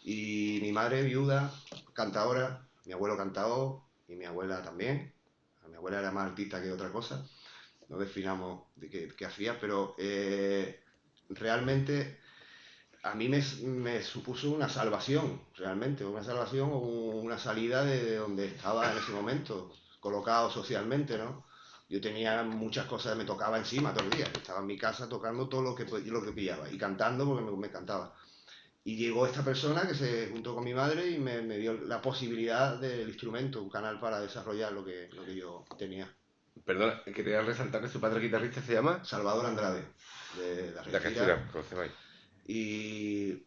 Y mi madre viuda, cantadora, mi abuelo cantador y mi abuela también. Mi abuela era más artista que otra cosa. No definamos de qué hacía, pero realmente a mí me supuso una salvación, realmente, una salvación o una salida de donde estaba en ese momento, colocado socialmente, ¿no? Yo tenía muchas cosas, me tocaba encima todo el día. Estaba en mi casa tocando todo lo que pillaba y cantando porque me encantaba. Y llegó esta persona que se juntó con mi madre y me dio la posibilidad del instrumento, un canal para desarrollar lo que yo tenía. Perdona, quería resaltar que su padre guitarrista se llama Salvador Andrade, de Algeciras, que lo sepáis. Y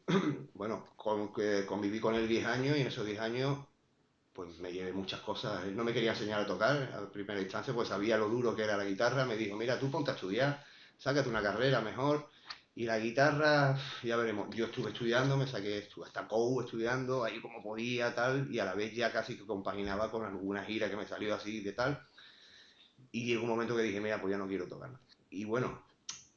bueno, conviví con él 10 años y en esos 10 años pues me llevé muchas cosas. Él no me quería enseñar a tocar a primera instancia, pues sabía lo duro que era la guitarra. Me dijo, mira, tú ponte a estudiar, sácate una carrera mejor. Y la guitarra, ya veremos. Yo estuve estudiando, estuve hasta COU estudiando, ahí como podía, tal, y a la vez ya casi que compaginaba con alguna gira que me salió así de tal. Y llegó un momento que dije, mira, pues ya no quiero tocar. Y bueno,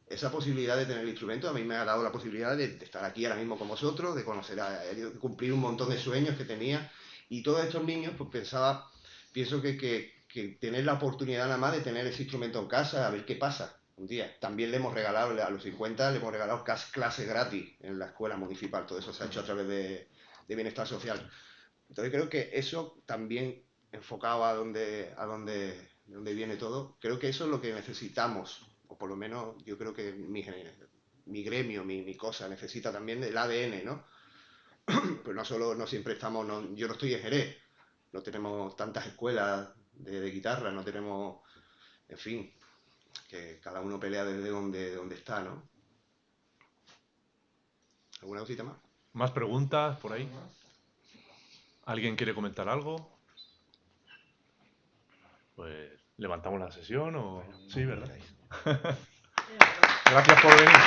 esa posibilidad de tener el instrumento a mí me ha dado la posibilidad de estar aquí ahora mismo con vosotros, de conocer de cumplir un montón de sueños que tenía. Y todos estos niños, pues pienso que tener la oportunidad nada más de tener ese instrumento en casa, a ver qué pasa un día. También le hemos regalado, a los 50, le hemos regalado clases gratis en la escuela municipal. Todo eso se ha hecho a través de Bienestar Social. Entonces creo que eso también, enfocado a donde viene todo, creo que eso es lo que necesitamos, o por lo menos yo creo que mi gremio, mi cosa, necesita también el ADN, ¿no? Pues no siempre estamos, yo no estoy en Jerez, no tenemos tantas escuelas de guitarra, no tenemos, en fin, que cada uno pelea desde donde está, ¿no? ¿Alguna cosita más? ¿Más preguntas por ahí? ¿Alguien quiere comentar algo? Pues levantamos la sesión o... Sí, ¿verdad? Gracias por venir.